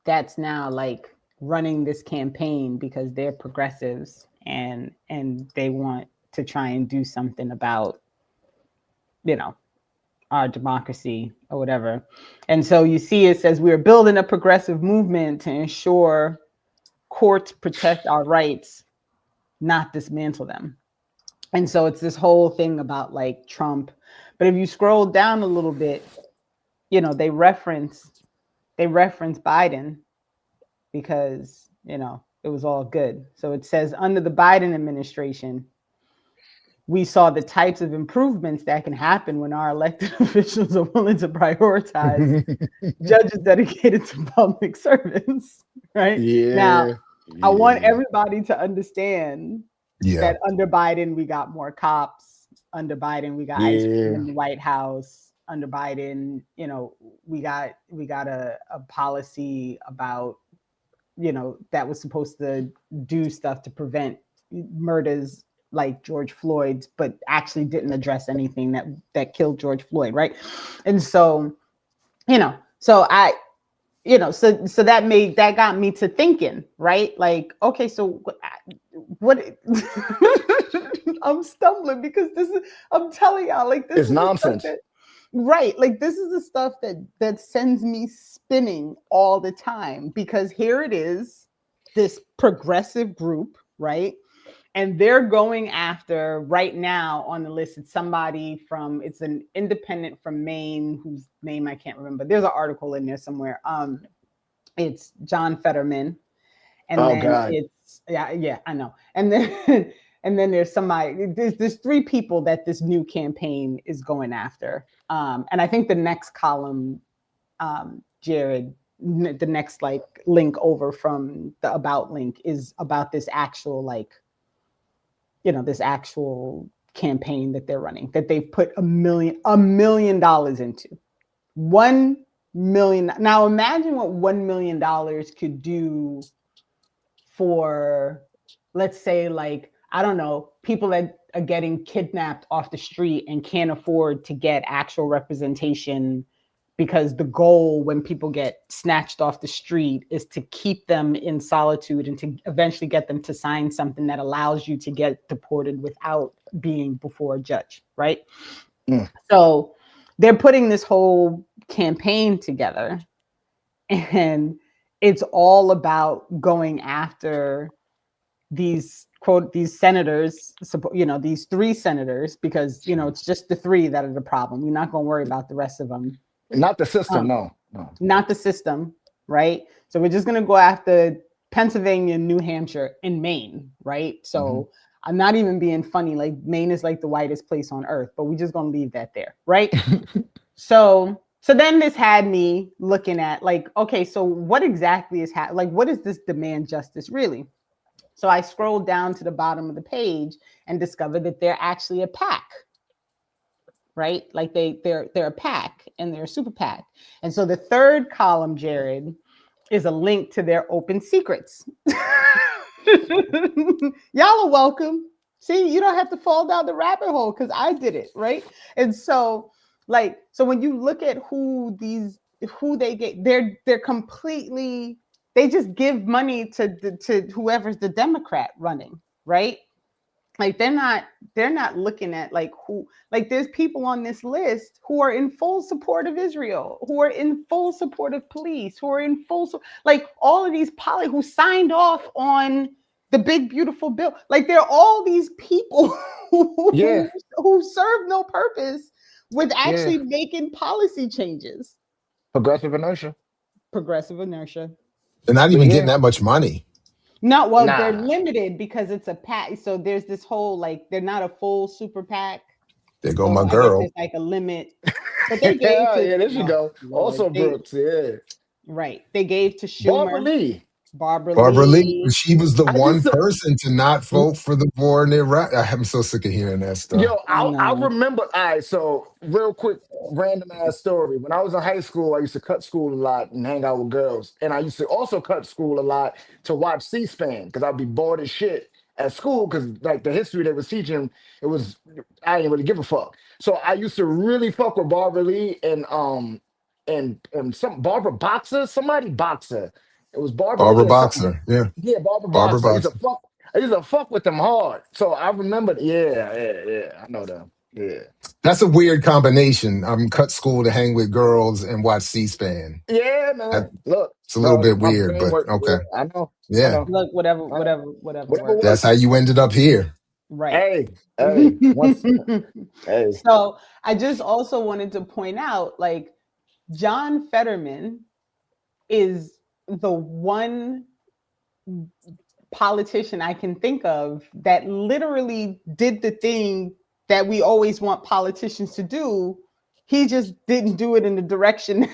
that's now like running this campaign because they're progressives and they want to try and do something about our democracy or whatever. And so you see it says we're building a progressive movement to ensure courts protect our rights, not dismantle them. And so it's this whole thing about like Trump. But if you scroll down a little bit, they reference Biden because, it was all good. So it says under the Biden administration, we saw the types of improvements that can happen when our elected officials are willing to prioritize judges dedicated to public service, right? Yeah. Now, I want everybody to understand that under Biden, we got more cops. Under Biden, we got ice cream in the White House. under Biden, you know, we got a policy about, you know, that was supposed to do stuff to prevent murders like George Floyd's, but actually didn't address anything that killed George Floyd, right? And so, you know, so that got me to thinking, right? Like, okay, so what I'm stumbling because I'm telling y'all, like, this It's is the stuff nonsense. that, right, like, this is the stuff that sends me spinning all the time, because here it is, this progressive group, right? And they're going after, right now on the list, it's it's an independent from Maine, whose name I can't remember. There's an article in there somewhere. It's John Fetterman. And Oh then God. it's, yeah, I know. And then and then there's there's three people that this new campaign is going after. And I think the next column, Jared, the next like link over from the about link is about this actual, like, you know, this actual campaign that they're running, that they've put $1 million into. 1 million. Now imagine what $1 million could do for, let's say, like, I don't know, people that are getting kidnapped off the street and can't afford to get actual representation, because the goal when people get snatched off the street is to keep them in solitude and to eventually get them to sign something that allows you to get deported without being before a judge, right? Mm. So they're putting this whole campaign together, and it's all about going after these senators, you know, these three senators, because, you know, it's just the three that are the problem. You're not going to worry about the rest of them. Not the system, no. Not the system, right? So we're just going to go after Pennsylvania, New Hampshire, and Maine, right? So I'm not even being funny. Like, Maine is like the whitest place on earth, but we're just going to leave that there, right? So then this had me looking at, like, okay, so what exactly is like, what is this demand justice really? So I scrolled down to the bottom of the page and discovered that they're actually a PAC, right? Like they're a PAC, and they're a super PAC. And so the third column, Jared, is a link to their open secrets. Y'all are welcome. See, you don't have to fall down the rabbit hole because I did it, right? And so, like, so when you look at who they get, they're completely, they just give money to whoever's the Democrat running, right? Like, they're not looking at, like, who, like, there's people on this list who are in full support of Israel, who are in full support of police, who are in like, all of these who signed off on the big beautiful bill. Like, there are all these people Yeah. who serve no purpose with actually Yeah. making policy changes. Progressive inertia. Progressive inertia. They're not But even getting yeah. that much money. No, well, they're Nah. limited because it's a PAC. So there's this whole, like, they're not a full super PAC. There go So my I guess girl. there's like a limit, but they gave Yeah, to, there you oh, go. Lord, Also Brooks, yeah. right. They gave to Barbara Schumer, Lee. Barbara Barbara Lee, Lee. she was the I one used to person to not vote for the war in Iraq. I'm so sick of hearing that stuff. Yo, I No, remember. All right, so real quick, random ass story. When I was in high school, I used to cut school a lot and hang out with girls, and I used to also cut school a lot to watch C-SPAN because I'd be bored as shit at school because like the history they was teaching, it was I didn't really give a fuck. So I used to really fuck with Barbara Lee and some Barbara Boxer, somebody Boxer. It was Barbara Barbara Lee or something. Boxer. Yeah. Yeah, Barbara Barbara Boxer. Boxer. I used to fuck with them hard. So I remember, yeah. I know them. Yeah. That's a weird combination. Cut school to hang with girls and watch C-SPAN. Yeah, man. Look, It's a little bro, bit my weird, brain but work. okay. Yeah, I know. I Yeah. know. look, I know. whatever Whatever works. That's how works. you ended up here. Right. Hey, once hey. So I just also wanted to point out, like, John Fetterman is the one politician I can think of that literally did the thing that we always want politicians to do. He just didn't do it in the direction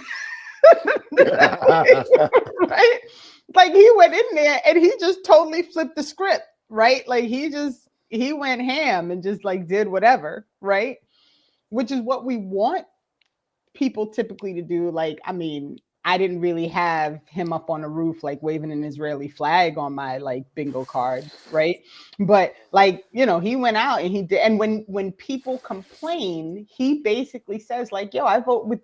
right? Like, he went in there and he just totally flipped the script, right? Like, he went ham and just, like, did whatever, right? Which is what we want people typically to do. Like, I mean, I didn't really have him up on the roof, like waving an Israeli flag on my like bingo card, right? But like, you know, he went out and he did. And when people complain, he basically says like, yo, I vote with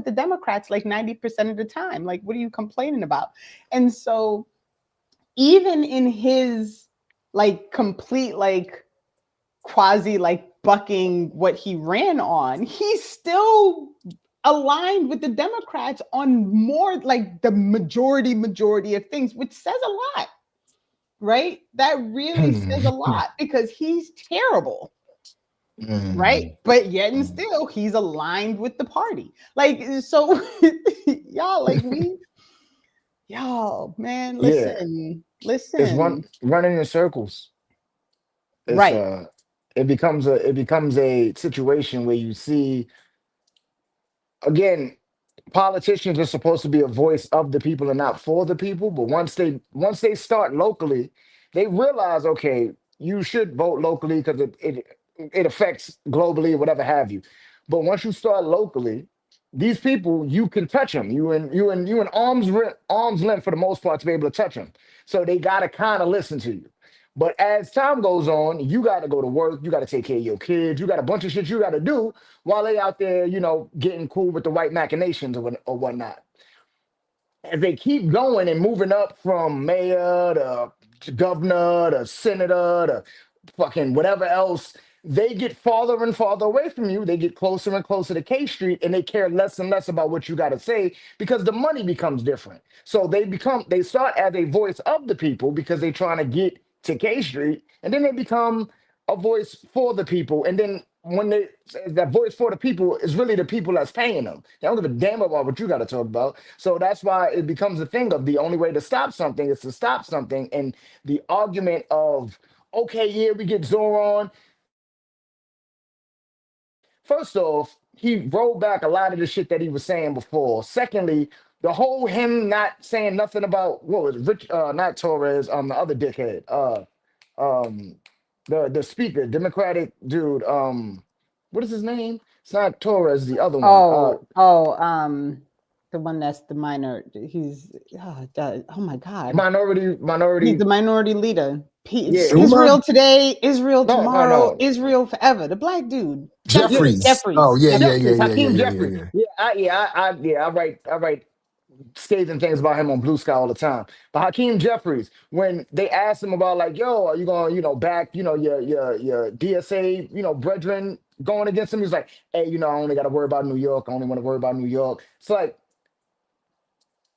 the Democrats like 90% of the time. Like, what are you complaining about? And so even in his like complete like quasi like bucking what he ran on, he's still aligned with the Democrats on more like the majority of things, which says a lot, right? That really says a lot because he's terrible, right? But yet and still he's aligned with the party. Like, so y'all, like y'all, man, Yeah, it's listen. running in circles. It's Right. it becomes a situation where you see again, politicians are supposed to be a voice of the people and not for the people. But once they start locally, they realize, okay, you should vote locally because it affects globally, whatever have you. But once you start locally, these people you can touch them. You in arms length for the most part to be able to touch them. So they gotta kind of listen to you. But as time goes on, you got to go to work. You got to take care of your kids. You got a bunch of shit you got to do while they out there, getting cool with the white machinations or whatnot. As they keep going and moving up from mayor to governor to senator to fucking whatever else, they get farther and farther away from you. They get closer and closer to K Street, and they care less and less about what you got to say because the money becomes different. So they start as a voice of the people because they're trying to get to K Street, and then they become a voice for the people. And then when that voice for the people is really the people that's paying them. They don't give a damn about what you got to talk about. So that's why it becomes a thing of the only way to stop something is to stop something. And the argument of, okay, yeah, we get Zoran. First off, he rolled back a lot of the shit that he was saying before. Secondly, the whole him not saying nothing about what was Rich, not Torres, the other dickhead, um, the speaker, Democratic dude, what is his name? It's not Torres, the other one, The one that's the minor. He's oh my god. He's minority, the minority leader. yeah, Schumer, Israel today, Israel no, no, tomorrow, no, Israel forever. The black dude. yeah, Jeffries. Oh Jeffries. yeah, yeah, yeah, Jeffries, yeah, yeah, Hakeem yeah, yeah, Jeffries, yeah. I write scathing things about him on Blue Sky all the time. But Hakeem Jeffries, when they asked him about like, yo, are you going, back, your DSA, brethren going against him, he's like, hey, I only got to worry about New York. I only want to worry about New York. It's like,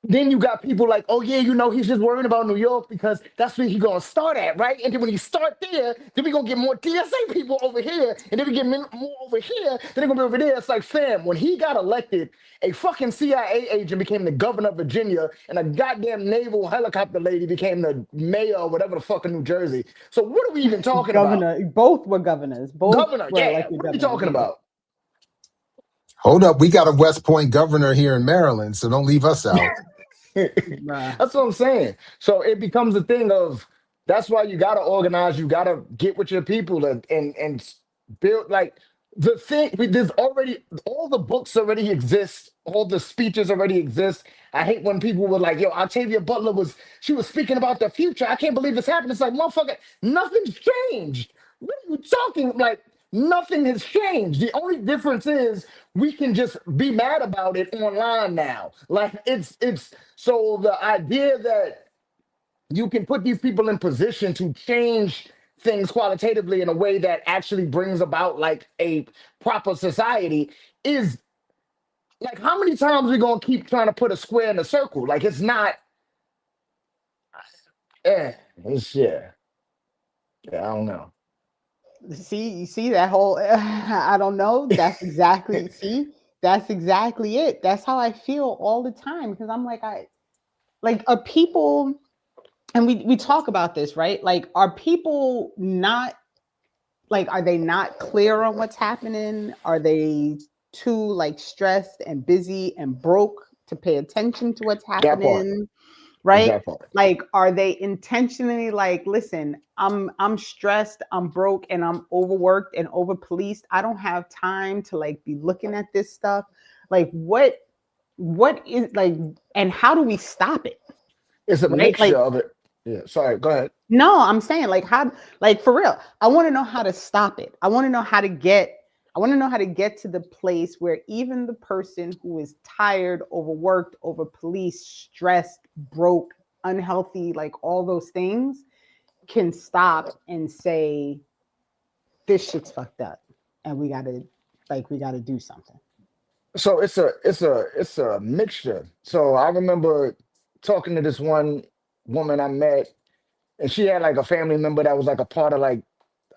then you got people like, oh yeah, he's just worrying about New York because that's where he's gonna start at, right? And then when he start there, then we're gonna get more DSA people over here, and then we get more over here, then they're gonna be over there. It's like, fam, when he got elected, a fucking CIA agent became the governor of Virginia, and a goddamn naval helicopter lady became the mayor or whatever the fuck in New Jersey. So what are we even talking about? Governor. Both were governors. Both Governor, were yeah. elected What are we governors. talking Yeah. about? Hold up, we got a West Point governor here in Maryland, so don't leave us out. Bruh. That's what I'm saying. So it becomes a thing of that's why you gotta organize, you gotta get with your people and build like the thing. There's already all the books already exist, all the speeches already exist. I hate when people were like, "Yo, Octavia Butler she was speaking about the future. I can't believe this happened." It's like, motherfucker, nothing's changed. What are you talking like? Nothing has changed. The only difference is we can just be mad about it online now. Like it's so the idea that you can put these people in position to change things qualitatively in a way that actually brings about like a proper society is like how many times we gonna keep trying to put a square in a circle? Like it's not it's yeah, I don't know. See, you see that whole I don't know. That's exactly that's exactly it. That's how I feel all the time because I'm like are people and we talk about this, right? Like are people not like are they not clear on what's happening? Are they too like stressed and busy and broke to pay attention to what's That part happening? is Right? that part. Like, are they intentionally like, listen, I'm stressed, I'm broke, and I'm overworked and over policed. I don't have time to like be looking at this stuff. Like what is like, and how do we stop it? It's a Right? mixture Like, of it. Yeah. Sorry. Go ahead. no, I'm saying like how, like for real. I want to know how to stop it. I want to know how to get to the place where even the person who is tired, overworked, over police, stressed, broke, unhealthy, like all those things can stop and say, this shit's fucked up and we gotta do something. So it's a mixture. So I remember talking to this one woman I met, and she had like a family member that was like a part of like,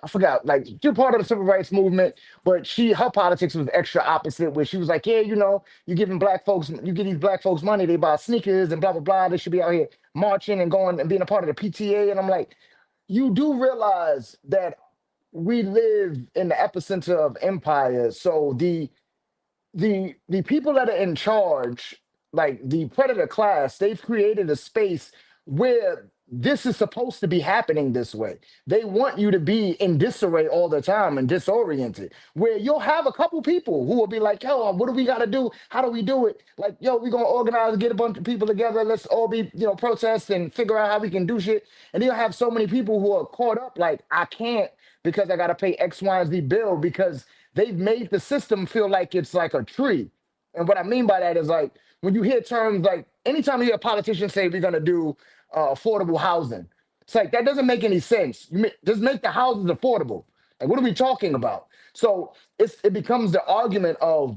I forgot, like you're part of the civil rights movement, but her politics was extra opposite, where she was like, yeah, you give these black folks money, they buy sneakers and blah blah blah. They should be out here marching and going and being a part of the PTA. And I'm like, you do realize that we live in the epicenter of empire. So the people that are in charge, like the predator class, they've created a space where this is supposed to be happening this way. They want you to be in disarray all the time and disoriented, where you'll have a couple people who will be like, yo, what do we got to do? How do we do it? Like, yo, we're going to organize, get a bunch of people together. Let's all be, protest and figure out how we can do shit. And you'll have so many people who are caught up like, I can't because I got to pay X, Y, and Z bill, because they've made the system feel like it's like a tree. And what I mean by that is like when you hear terms like anytime you hear a politician say we're gonna do affordable housing, it's like that doesn't make any sense. Just make the houses affordable. Like what are we talking about? So it becomes the argument of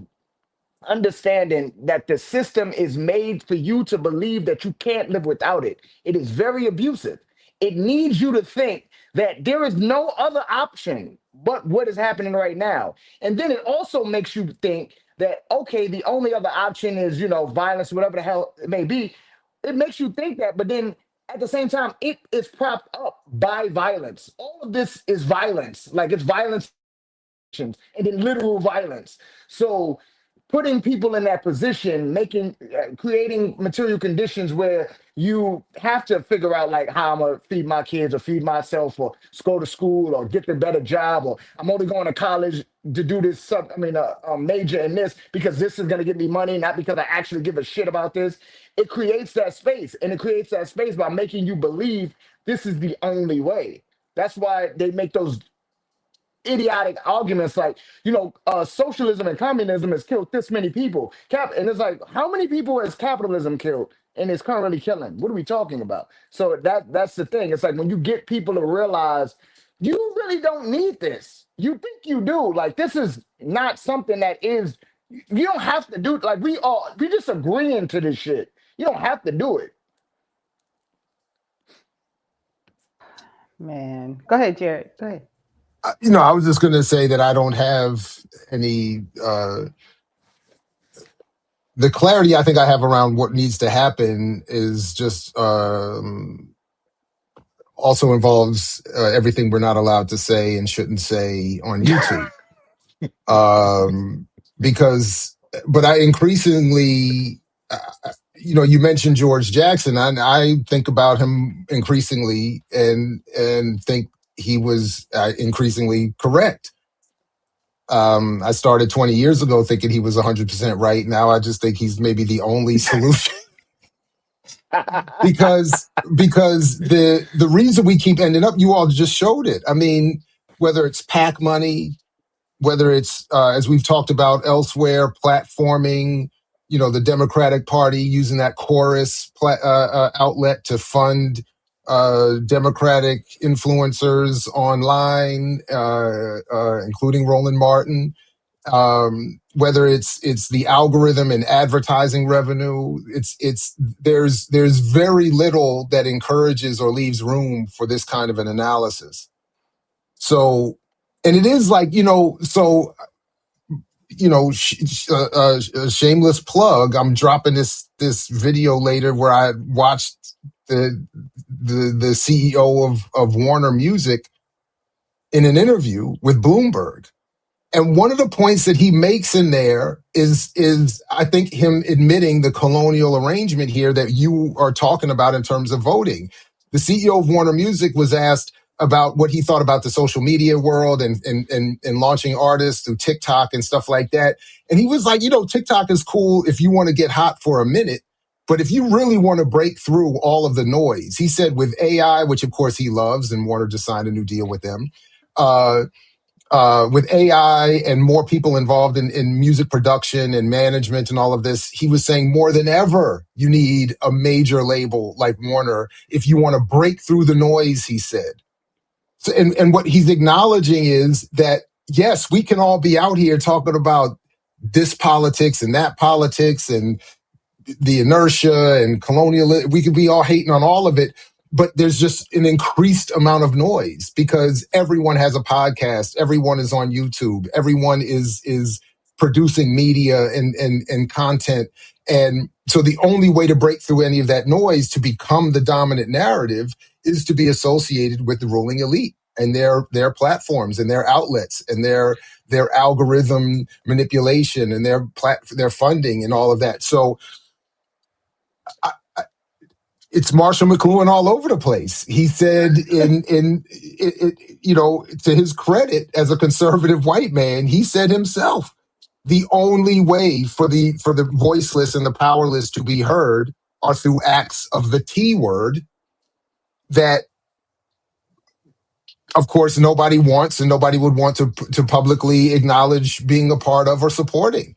understanding that the system is made for you to believe that you can't live without it. It is very abusive. It needs you to think that there is no other option but what is happening right now. And then it also makes you think that, okay, the only other option is, violence, whatever the hell it may be. It makes you think that, but then at the same time, it is propped up by violence. All of this is violence. Like it's violence and then literal violence. So putting people in that position, creating material conditions where you have to figure out like how I'm gonna feed my kids or feed myself or go to school or get a better job, or I'm only going to college to do this major in this because this is gonna get me money, not because I actually give a shit about this. It creates that space, and it creates that space by making you believe this is the only way. That's why they make those idiotic arguments like, socialism and communism has killed this many people. And it's like, how many people has capitalism killed and is currently killing? What are we talking about? So that's the thing. It's like when you get people to realize you really don't need this. You think you do. Like this is not something that is. You don't have to do. Like we just agreeing to this shit. You don't have to do it. Man, go ahead, Jared. Go ahead. I was just going to say that I don't have any the clarity I think I have around what needs to happen is just also involves everything we're not allowed to say and shouldn't say on YouTube. But I increasingly, you mentioned George Jackson, and I think about him increasingly and think he was increasingly correct. I started 20 years ago thinking he was 100% right. Now I just think he's maybe the only solution. because the reason we keep ending up, you all just showed it. I mean, whether it's PAC money, whether it's as we've talked about elsewhere, platforming, the Democratic Party using that chorus outlet to fund Democratic influencers online, including Roland Martin. Whether it's the algorithm and advertising revenue, there's very little that encourages or leaves room for this kind of an analysis. So, and it is like, a shameless plug. I'm dropping this video later where I watched the CEO of Warner Music in an interview with Bloomberg. And one of the points that he makes in there is I think him admitting the colonial arrangement here that you are talking about in terms of voting. The CEO of Warner Music was asked, about what he thought about the social media world and launching artists through TikTok and stuff like that. And he was like, TikTok is cool if you want to get hot for a minute. But if you really want to break through all of the noise, he said with AI, which of course he loves, and Warner just signed a new deal with them, with AI and more people involved in music production and management and all of this, he was saying more than ever, you need a major label like Warner if you want to break through the noise, he said. So, and what he's acknowledging is that, yes, we can all be out here talking about this politics and that politics and the inertia and colonialism. We could be all hating on all of it, but there's just an increased amount of noise because everyone has a podcast, everyone is on YouTube, everyone is producing media and content. And so the only way to break through any of that noise to become the dominant narrative is to be associated with the ruling elite and their platforms and their outlets and their algorithm manipulation and their funding and all of that. So it's Marshall McLuhan all over the place. He said, to his credit as a conservative white man, he said himself, the only way for the voiceless and the powerless to be heard are through acts of the T word that, of course, nobody wants and nobody would want to publicly acknowledge being a part of or supporting.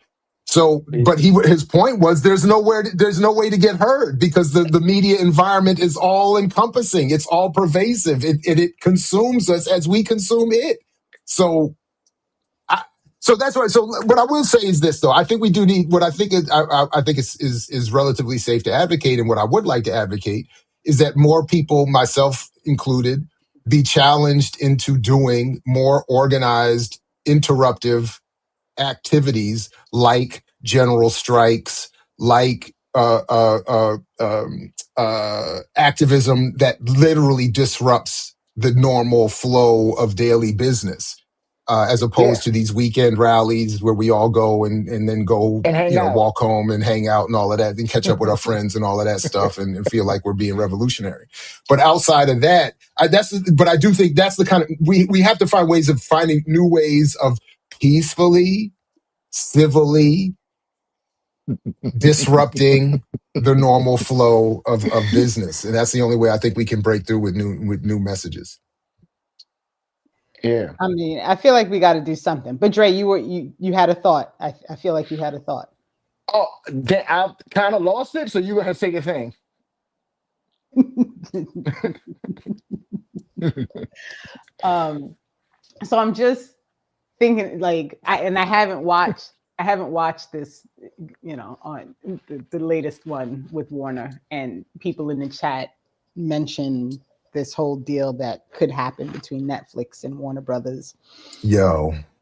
So, but his point was there's no way to get heard because the media environment is all encompassing. It's all pervasive. It consumes us as we consume it. So that's why. So what I will say is this, though. I think we do need what I think is relatively safe to advocate, and what I would like to advocate is that more people, myself included, be challenged into doing more organized, interruptive activities like general strikes, like activism that literally disrupts the normal flow of daily business, as opposed to these weekend rallies where we all go and then go, And hang out. walk home and hang out and all of that and catch up with our friends and all of that stuff and feel like we're being revolutionary. But outside of that, but I do think that's the kind of, we have to find ways of finding new ways of peacefully, civilly disrupting the normal flow of business. And that's the only way I think we can break through with new messages. Yeah. I mean, I feel like we got to do something. But Dre, you had a thought. I feel like you had a thought. Oh, I kind of lost it. So you go ahead and say your thing. So I'm just thinking, like, I haven't watched this, on the latest one with Warner, and people in the chat mention this whole deal that could happen between Netflix and Warner Brothers.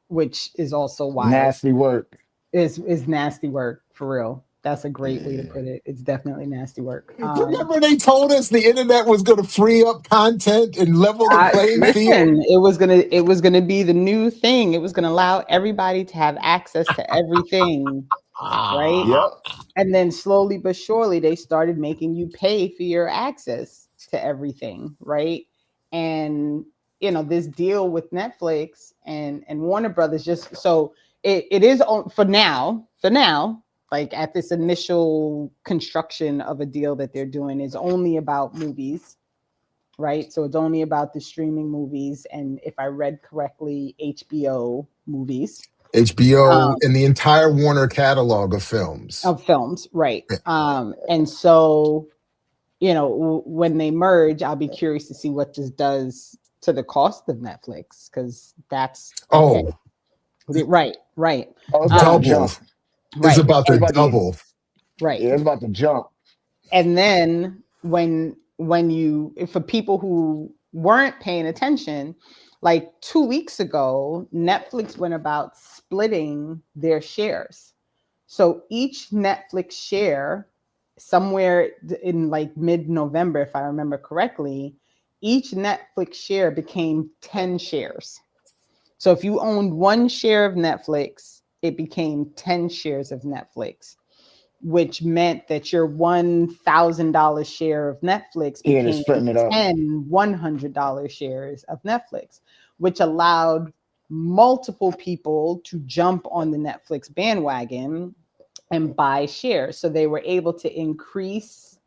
Which is also wild. Nasty work. Is nasty work for real. That's a great way to put it. It's definitely nasty work. Remember they told us the internet was going to free up content and level the playing field? It was gonna be the new thing. It was gonna allow everybody to have access to everything, right? Yep. And then slowly but surely they started making you pay for your access to everything, right? And this deal with Netflix and Warner Brothers, just so it is on for now. Like at this initial construction of a deal that they're doing is only about movies, right? So it's only about the streaming movies. And if I read correctly, HBO movies. HBO and the entire Warner catalog of films. Right. And so, when they merge, I'll be curious to see what this does to the cost of Netflix, because that's right. Double. It's about to double. Right. Yeah, it's about to jump. And then when for people who weren't paying attention, like 2 weeks ago, Netflix went about splitting their shares. So each Netflix share, somewhere in like mid-November, if I remember correctly, each Netflix share became 10 shares. So if you owned one share of Netflix, it became 10 shares of Netflix. which meant that your $1,000 share of Netflix Yeah, they're became splitting it up. 10 $100 shares of Netflix, which allowed multiple people to jump on the Netflix bandwagon and buy shares. So they were able to increase,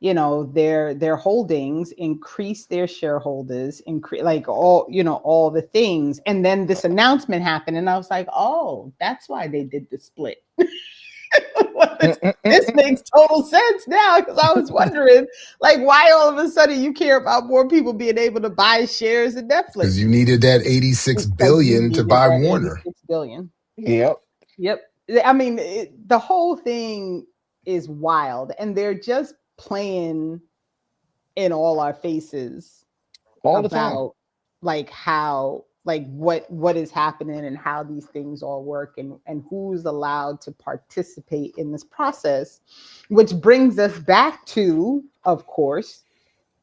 you know, their holdings, increase their shareholders, increase like all, you know, all the things. And then this announcement happened, and I was like, oh, that's why they did the split. This makes total sense now, because I was wondering, like, why all of a sudden you care about more people being able to buy shares in Netflix? Because you needed that 86 Because you billion to needed buy that Warner. 86 billion. Yep. Yep. I mean, the whole thing is wild, and they're just playing in all our faces All the time. about like how, like what is happening and how these things all work, and who's allowed to participate in this process, which brings us back to, of course,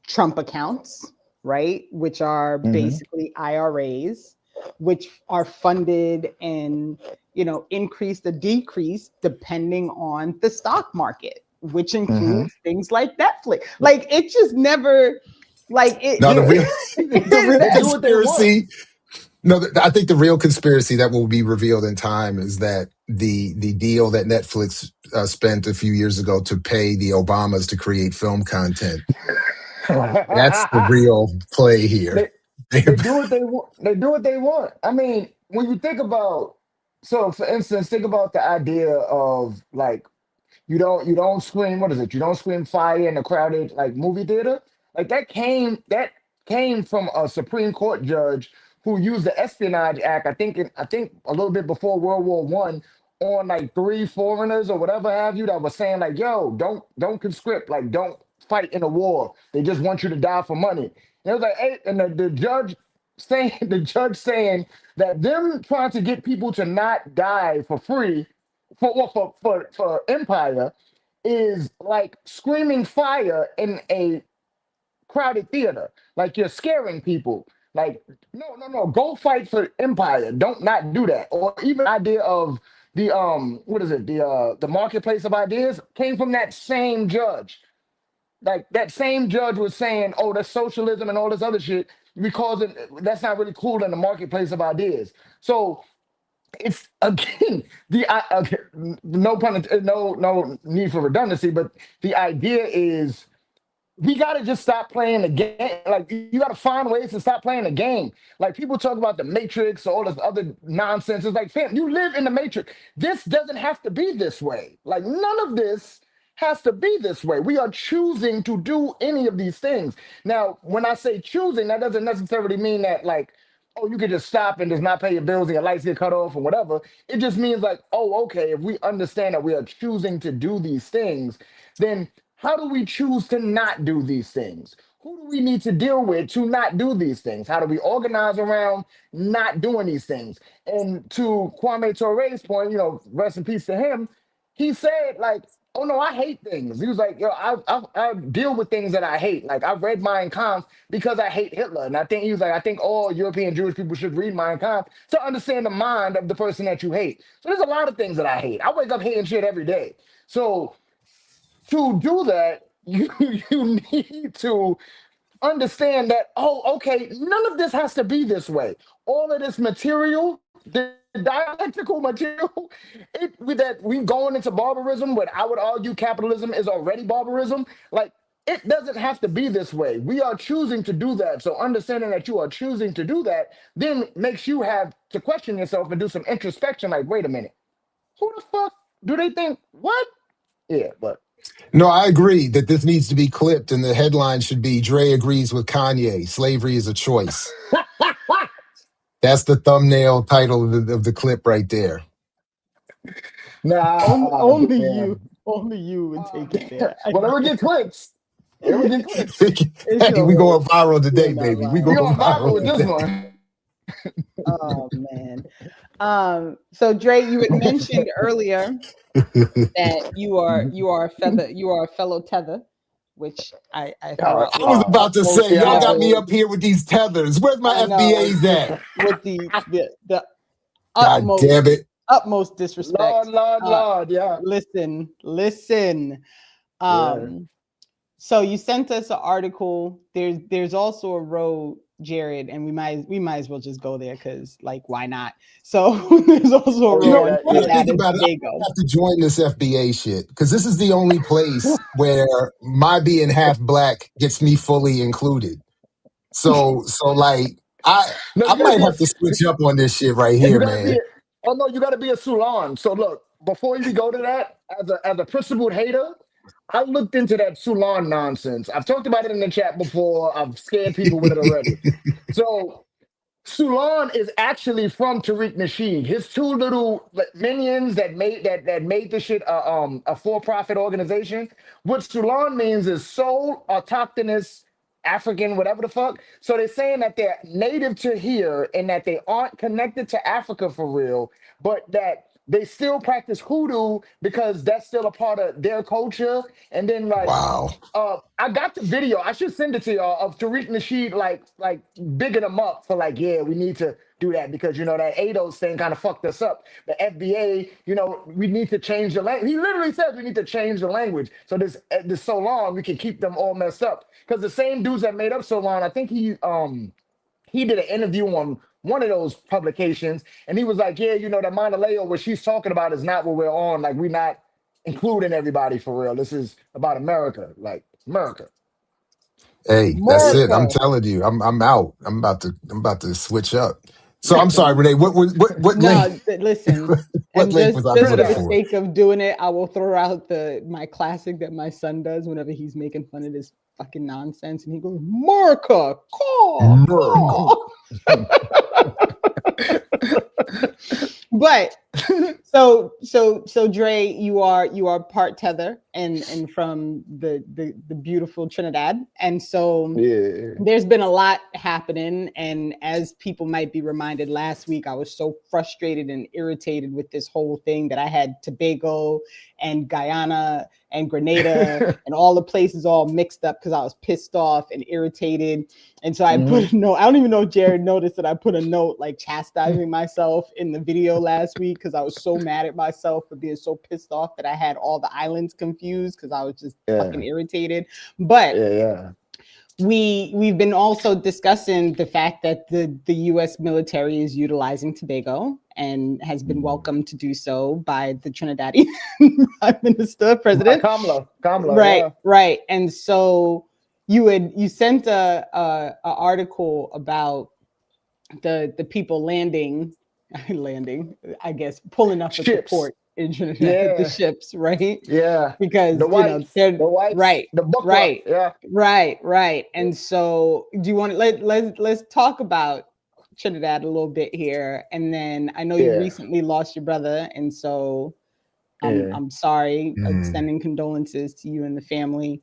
Trump accounts, right? Which are basically IRAs, which are funded and, you know, increase or decrease depending on the stock market, which includes things like Netflix. Like, it just never, like it. Now, the real They do what they want. conspiracy. No, I think the real conspiracy that will be revealed in time is that the deal that Netflix spent a few years ago to pay the Obamas to create film content. That's the real play here. They do what they want. They do what they want. I mean, when you think about, so for instance, think about the idea of like, you don't scream, what is it? You don't scream fire in a crowded like movie theater. Like that came from a Supreme Court judge who used the Espionage Act, I think a little bit before World War One, on like three foreigners or whatever have you, that was saying like, yo, don't conscript, like don't fight in a war. They just want you to die for money. And it was like, hey, and the judge saying that them trying to get people to not die for free for empire is like screaming fire in a crowded theater. Like, you're scaring people. Like, no, go fight for empire. Don't not do that. Or even idea of the what is it? The marketplace of ideas came from that same judge. Like, that same judge was saying, oh, that's socialism and all this other shit, because that's not really cool in the marketplace of ideas. So it's again okay, no no need for redundancy, but the idea is we got to just stop playing the game. Like, you got to find ways to stop playing the game. Like, people talk about the Matrix or all this other nonsense. It's like, fam, you live in the Matrix. This doesn't have to be this way. Like, none of this has to be this way. We are choosing to do any of these things. Now, when I say choosing, that doesn't necessarily mean that, like, oh, you can just stop and just not pay your bills and your lights get cut off or whatever. It just means like, oh, okay, if we understand that we are choosing to do these things, then how do we choose to not do these things? Who do we need to deal with to not do these things? How do we organize around not doing these things? And to Kwame Toure's point, rest in peace to him, he said, like, oh no, I hate things. He was like, yo, I deal with things that I hate. Like, I read Mein Kampf because I hate Hitler. And I think he was like, I think all European Jewish people should read Mein Kampf to understand the mind of the person that you hate. So there's a lot of things that I hate. I wake up hating shit every day. So to do that, you need to understand that, oh, okay, none of this has to be this way. All of this material, the dialectical material, that we going into barbarism, but I would argue capitalism is already barbarism. Like, it doesn't have to be this way. We are choosing to do that. So understanding that you are choosing to do that then makes you have to question yourself and do some introspection. Like, wait a minute, who the fuck do they think? What? Yeah, but No, I agree that this needs to be clipped, and the headline should be Dre agrees with Kanye. Slavery is a choice. That's the thumbnail title of the clip right there. Only man. only you would take it there. Well, let me get clicks. Let me get clicks. Hey, we going viral today, baby. We We going going viral with viral this today. one. Oh man. So Dre, you had mentioned earlier that you are a fellow tether, which I thought I was about to say, y'all got me up here with these tethers. Where's my I know, FBAs at? with the God utmost damn it. utmost disrespect. Uh, Lord, yeah, listen. yeah. Um, so you sent us an article. There's also a road, Jared, and we might as well just go there because like why not? So there's also a Oh You road know, yeah, in that when I yeah. think Trinidad and about it, I Tobago. have to join this FBA shit because this is the only place where my being half black gets me fully included. So like No, I you gotta might be a have to switch up on this shit right you here, gotta be man. a, oh no, you gotta be a Sulan. So look, before we go to that, as a principled hater, I looked into that Sulan nonsense. I've talked about it in the chat before. I've scared people with it already. So Sulan is actually from Tariq Nasheed. His two little minions that made this shit a for-profit organization. What Sulan means is soul autochthonous African, whatever the fuck. So they're saying that they're native to here and that they aren't connected to Africa for real, but that they still practice hoodoo because that's still a part of their culture. And then like Wow. I got the video. I should send it to y'all of Tariq Nasheed like bigging them up for like, yeah, we need to do that because you know that ADOS thing kind of fucked us up. The FBA, you know, we need to change the language. He literally says we need to change the language. So this so long we can keep them all messed up. Because the same dudes that made up so long, I think he did an interview on one of those publications, and he was like, yeah, you know, that Monaleo, what she's talking about is not what we're on. Like we're not including everybody for real. This is about America, like America. Hey, that's Yeah. it. I'm America. telling you, I'm out. I'm about to switch up. So I'm sorry, Renee. What link? No, listen, What and link just was I just for looking the Trinidad. for? sake of doing it, I will throw out my classic that my son does whenever he's making fun of this fucking nonsense, and he goes, "Marca, call, America. call." But so Dre, you are part tether and from the beautiful Trinidad, and so Yeah. there's been a lot happening. And as people might be reminded, last week I was so frustrated and irritated with this whole thing that I had Tobago and Guyana and Grenada and all the places all mixed up because I was pissed off and irritated. And so I Mhm. put a note. I don't even know if Jared noticed that I put a note like chastising myself in the video last week because I was so mad at myself for being so pissed off that I had all the islands confused because I was just fucking Yeah. irritated. But Yeah. Yeah. we've been also discussing the fact that the U.S. military is utilizing Tobago and has been welcomed to do so by the Trinidadian Prime Minister, By President. Kamala, Right, yeah. right. And so you sent a article about the people landing, I guess, pulling up at the Ships. port in Trinidad, the Yeah. ships, right? Yeah. Because they're The whites, right, the buckler. right, Yeah. right. Yeah. And so, do you want to let's talk about Trinidad a little bit here, and then I know you Yeah. recently lost your brother, and so Yeah. I'm sorry, Mm. extending condolences to you and the family.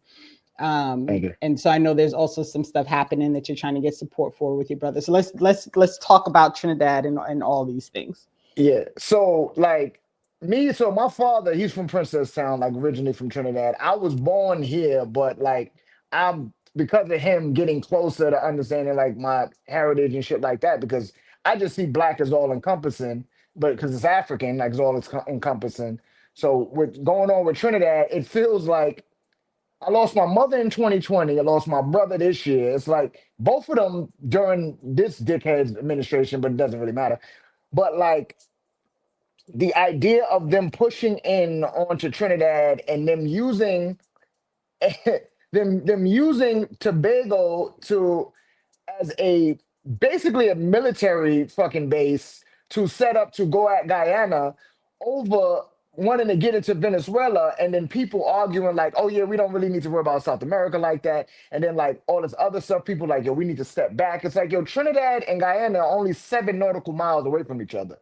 Thank you. And so I know there's also some stuff happening that you're trying to get support for with your brother. So let's talk about Trinidad and all these things. Yeah. So like me, so my father, he's from Princess Town, like originally from Trinidad. I was born here, but like I'm because of him getting closer to understanding like my heritage and shit like that, because I just see black as all encompassing, but because it's African, like it's all it's encompassing. So what's going on with Trinidad, it feels like I lost my mother in 2020. I lost my brother this year. It's like both of them during this dickhead's administration, but it doesn't really matter. But like the idea of them pushing in onto Trinidad and them using them using Tobago to as a basically a military fucking base to set up to go at Guyana over wanting to get into Venezuela, and then people arguing like, oh yeah, we don't really need to worry about South America like that. And then like all this other stuff, people like, yo, we need to step back. It's like, yo, Trinidad and Guyana are only 7 nautical miles away from each other.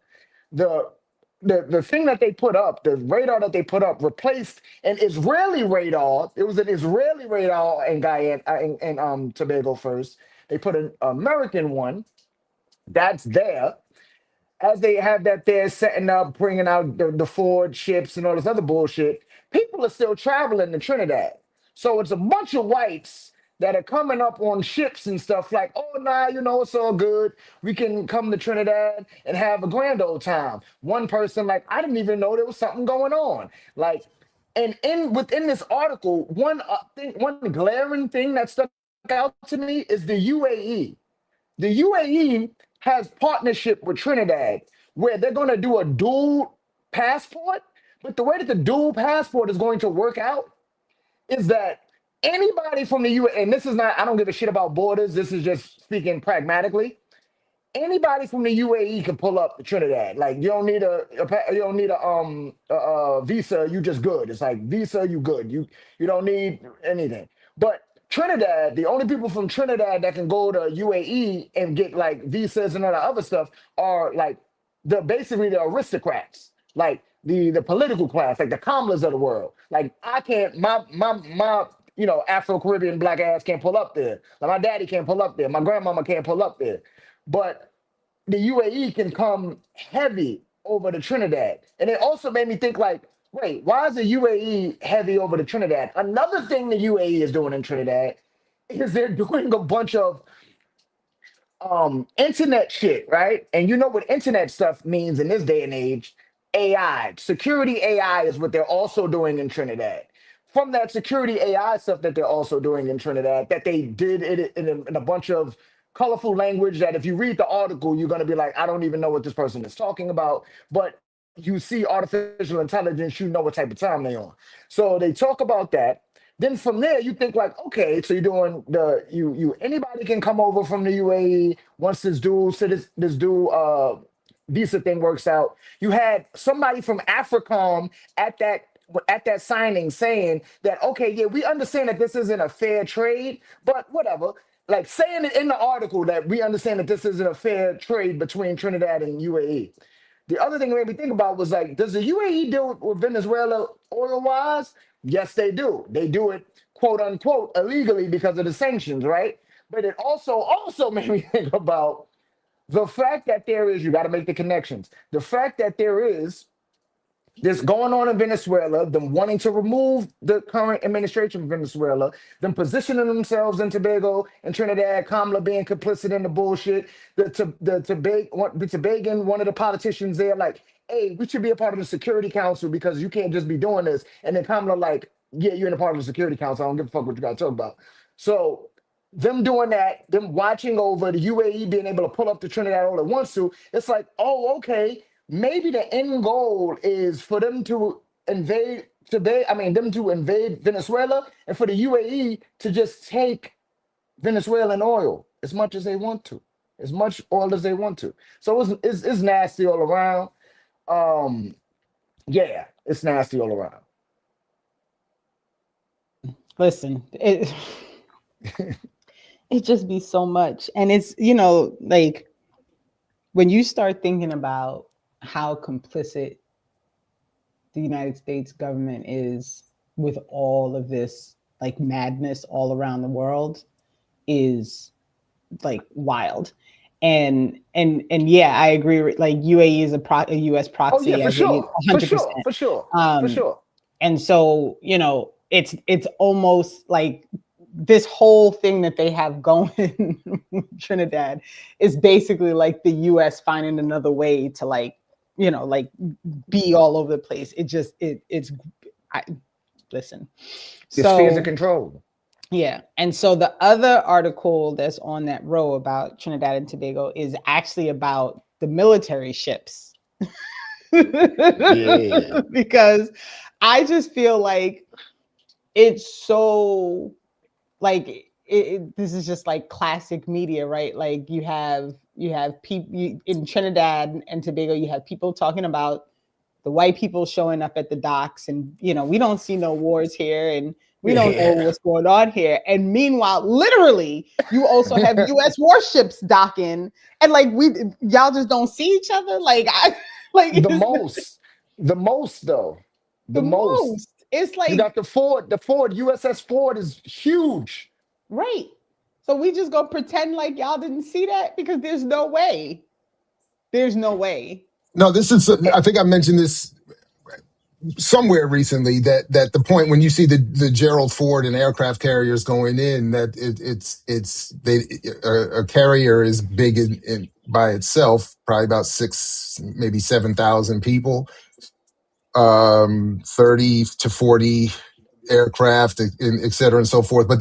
The the thing that they put up, the radar that they put up, replaced an Israeli radar. It was an Israeli radar in Guyana in Tobago first. They put an American one that's there. As they have that there setting up, bringing out the Ford ships and all this other bullshit, people are still traveling to Trinidad. So it's a bunch of whites that are coming up on ships and stuff like, oh, nah, you know, it's all good. We can come to Trinidad and have a grand old time. One person, like, I didn't even know there was something going on. Like, and within this article, one glaring thing that stuck out to me is the UAE. The UAE has partnership with Trinidad where they're going to do a dual passport. But the way that the dual passport is going to work out is that anybody from the UAE, and this is not, I don't give a shit about borders. This is just speaking pragmatically. Anybody from the UAE can pull up to Trinidad. Like you don't need you don't need a visa. You just good. It's like visa, you good. You don't need anything. But Trinidad, the only people from Trinidad that can go to UAE and get like visas and all that other stuff are like basically the aristocrats, like the political class, like the Kamlas of the world. Like I can't my you know Afro Caribbean black ass can't pull up there. Like my daddy can't pull up there. My grandmama can't pull up there. But the UAE can come heavy over to Trinidad. And it also made me think like, wait, why is the UAE heavy over to Trinidad? Another thing the UAE is doing in Trinidad is they're doing a bunch of internet shit, right? And you know what internet stuff means in this day and age? AI. Security AI is what they're also doing in Trinidad. From that security AI stuff that they're also doing in Trinidad, that they did it in a bunch of colorful language that if you read the article, you're going to be like, I don't even know what this person is talking about. But you see artificial intelligence, you know what type of time they're on. So they talk about that. Then from there, you think like, okay, so you're doing anybody can come over from the UAE once this dual visa thing works out. You had somebody from AFRICOM at that signing saying that, okay, yeah, we understand that this isn't a fair trade, but whatever. Like saying it in the article that we understand that this isn't a fair trade between Trinidad and UAE. The other thing it made me think about was like, does the UAE deal with Venezuela oil wise? Yes, they do. They do it quote unquote illegally because of the sanctions, right? But it also made me think about the fact that there is, you got to make the connections. The fact that there is this going on in Venezuela, them wanting to remove the current administration of Venezuela, them positioning themselves in Tobago and Trinidad, Kamala being complicit in the bullshit, the Tobagan, one of the politicians there, like, hey, we should be a part of the Security Council because you can't just be doing this. And then Kamala, like, yeah, you're in a part of the Security Council. I don't give a fuck what you got to talk about. So them doing that, them watching over the UAE being able to pull up to Trinidad all it wants to, it's like, oh, okay, maybe the end goal is for them to invade them to invade Venezuela and for the UAE to just take Venezuelan oil as much as they want to, as much oil as they want to. So it's nasty all around. Yeah, it's nasty all around. Listen, it just be so much. And it's, you know, like when you start thinking about how complicit the United States government is with all of this like madness all around the world is like wild. And yeah, I agree. Like UAE is a US proxy. Oh yeah, for sure. 100%. For sure. And so, you know, it's almost like this whole thing that they have going with Trinidad is basically like the US finding another way to like, you know, like be all over the place. Listen. The spheres of control. Yeah. And so the other article that's on that row about Trinidad and Tobago is actually about the military ships. Yeah. Because I just feel like it's so like this is just like classic media, right? Like you have people in Trinidad and Tobago, you have people talking about the white people showing up at the docks and, you know, we don't see no wars here and we don't know what's going on here. And meanwhile, literally, you also have US warships docking and like y'all just don't see each other. Like the most though. The most. It's like you got the Ford USS Ford is huge. Right. So we just gonna pretend like y'all didn't see that because there's no way. There's no way. No, this is, I think I mentioned this somewhere recently that the point when you see the Gerald Ford and aircraft carriers going in, that a carrier is big by itself, probably about 6, maybe 7,000 people, 30 to 40 aircraft, et cetera, and so forth. But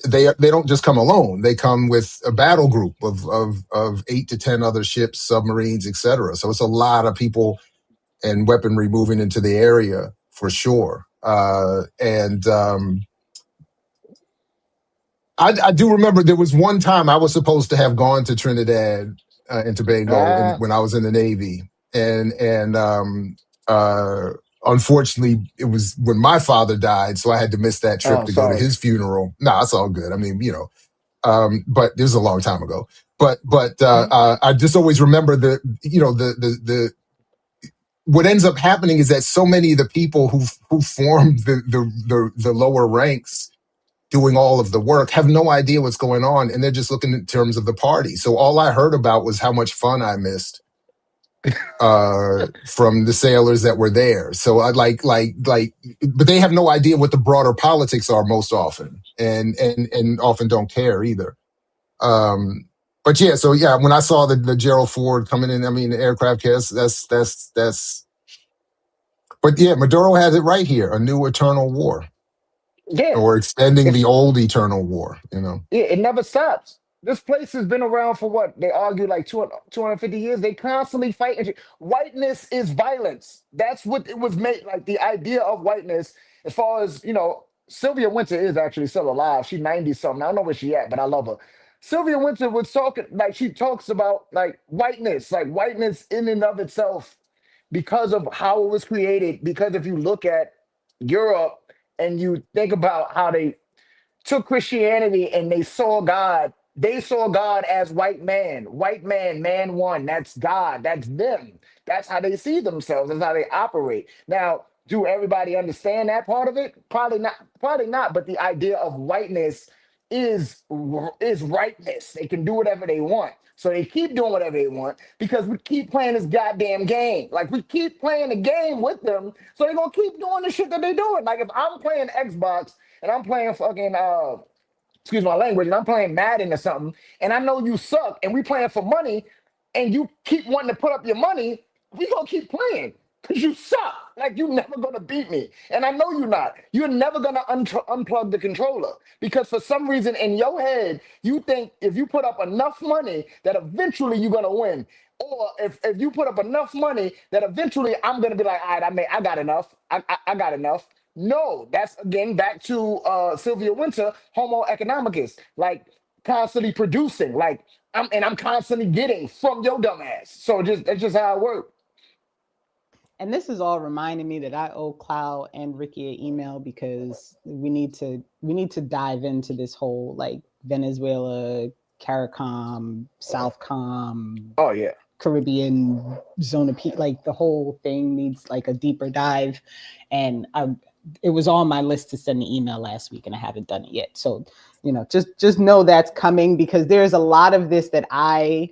they don't just come alone. They come with a battle group of 8 to 10 other ships, submarines, et cetera. So it's a lot of people and weaponry moving into the area for sure. I do remember there was one time I was supposed to have gone to Trinidad and Tobago Ah, when I was in the Navy, and unfortunately it was when my father died, so I had to miss that trip oh, to go to sorry. his funeral. No, it's all good. I mean, but this is a long time ago. But I just always remember the what ends up happening is that so many of the people who formed the lower ranks doing all of the work have no idea what's going on, and they're just looking in terms of the party. So all I heard about was how much fun I missed from the sailors that were there. So I but they have no idea what the broader politics are most often, and often don't care either. But yeah, so yeah, when I saw the Gerald Ford coming in, I mean, the aircraft carriers, that's. But yeah, Maduro has it right here: a new eternal war, Yeah, or extending the it's old eternal war. You know. it never stops. This place has been around for what? They argue like 250 years. They constantly fight. Whiteness is violence. That's what it was made. Like the idea of whiteness, as far as, Sylvia Winter is actually still alive. She's 90 something. I don't know where she at, but I love her. Sylvia Winter was talking, like she talks about like whiteness in and of itself because of how it was created. Because if you look at Europe and you think about how they took Christianity and they saw God as white man, man one. That's God. That's them. That's how they see themselves. That's how they operate. Now, do everybody understand that part of it? Probably not. Probably not. But the idea of whiteness is rightness. They can do whatever they want. So they keep doing whatever they want because we keep playing this goddamn game. Like we keep playing the game with them, so they're gonna keep doing the shit that they're doing. Like if I'm playing Xbox and I'm playing fucking excuse my language, and I'm playing Madden or something, and I know you suck, and we playing for money, and you keep wanting to put up your money, we gonna keep playing because you suck. Like you never gonna beat me, and I know you're not. You're never gonna unplug the controller because for some reason in your head you think if you put up enough money that eventually you're gonna win. Or if you put up enough money that eventually I'm gonna be like, all right, I got enough. I got enough. No, that's again back to Sylvia Winter, Homo economicus, like constantly producing, like I'm constantly getting from your dumb ass. So that's just how it works. And this is all reminding me that I owe Cloud and Ricky an email because we need to dive into this whole like Venezuela, CARICOM, Southcom, Oh yeah. Caribbean zone of peace. Like the whole thing needs like a deeper dive. And it was on my list to send the email last week, and I haven't done it yet. So just know that's coming because there's a lot of this that I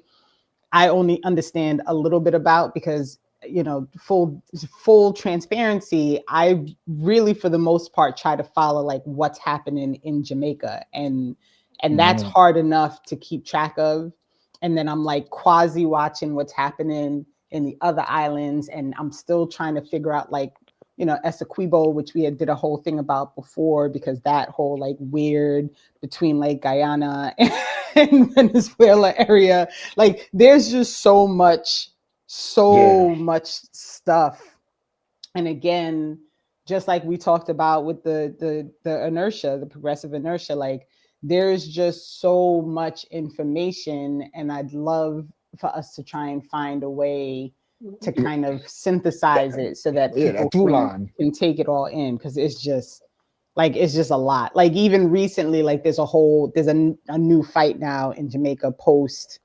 only understand a little bit about because full transparency, I really for the most part try to follow like what's happening in Jamaica, and that's Mhm. hard enough to keep track of. And then I'm like quasi watching what's happening in the other islands, and I'm still trying to figure out like Essequibo, which we had did a whole thing about before, because that whole like weird between like Guyana and Venezuela area, like there's just Yeah. so much stuff. And again, just like we talked about with the inertia, the progressive inertia, like there's just so much information, and I'd love for us to try and find a way to kind of synthesize it so that Yeah, people that through can line. take it all in, because it's just a lot. Like even recently, like there's a new fight now in Jamaica post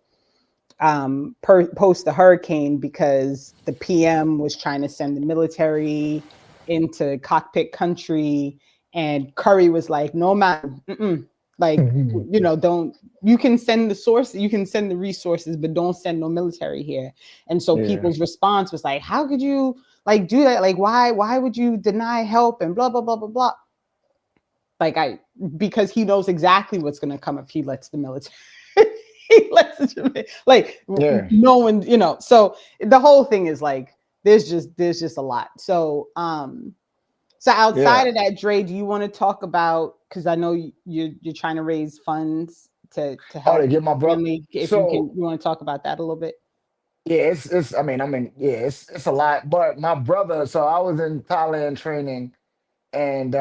post the hurricane, because the PM was trying to send the military into cockpit country, and Curry was like, no man, like don't, you can send the source, you can send the resources, but don't send no military here. And so Yeah. people's response was like, how could you like do that. Like why would you deny help and blah blah blah blah blah. Like because he knows exactly what's going to come if he lets the military. He lets it, like Yeah, no one, So the whole thing is like there's just a lot. So outside yeah. of that, Dre, do you want to talk about, because I know you're trying to raise funds to Oh, to help get my brother. family. If So you want to talk about that a little bit. yeah, it's. I mean, yeah, it's a lot. But my brother. So I was in Thailand training, and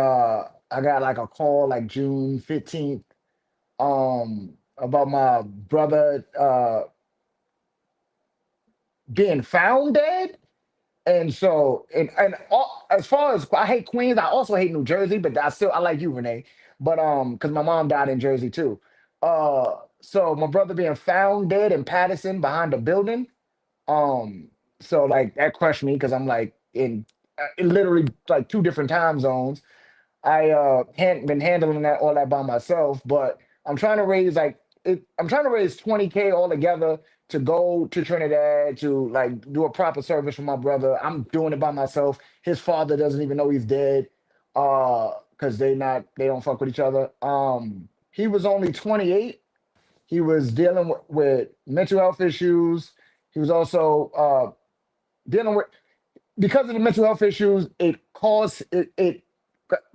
I got like a call like June 15th, about my brother being found dead. And so, as far as I hate Queens, I also hate New Jersey, but I like you, Renee. But because my mom died in Jersey too. So my brother being found dead in Patterson behind a building. Um, so like that crushed me because I'm like in literally like two different time zones. I hadn't been handling all that by myself, but I'm trying to raise 20K all together to go to Trinidad to like do a proper service for my brother. I'm doing it by myself. His father doesn't even know he's dead. Because they don't fuck with each other. He was only 28. He was dealing with mental health issues. He was also dealing with, because of the mental health issues, it caused it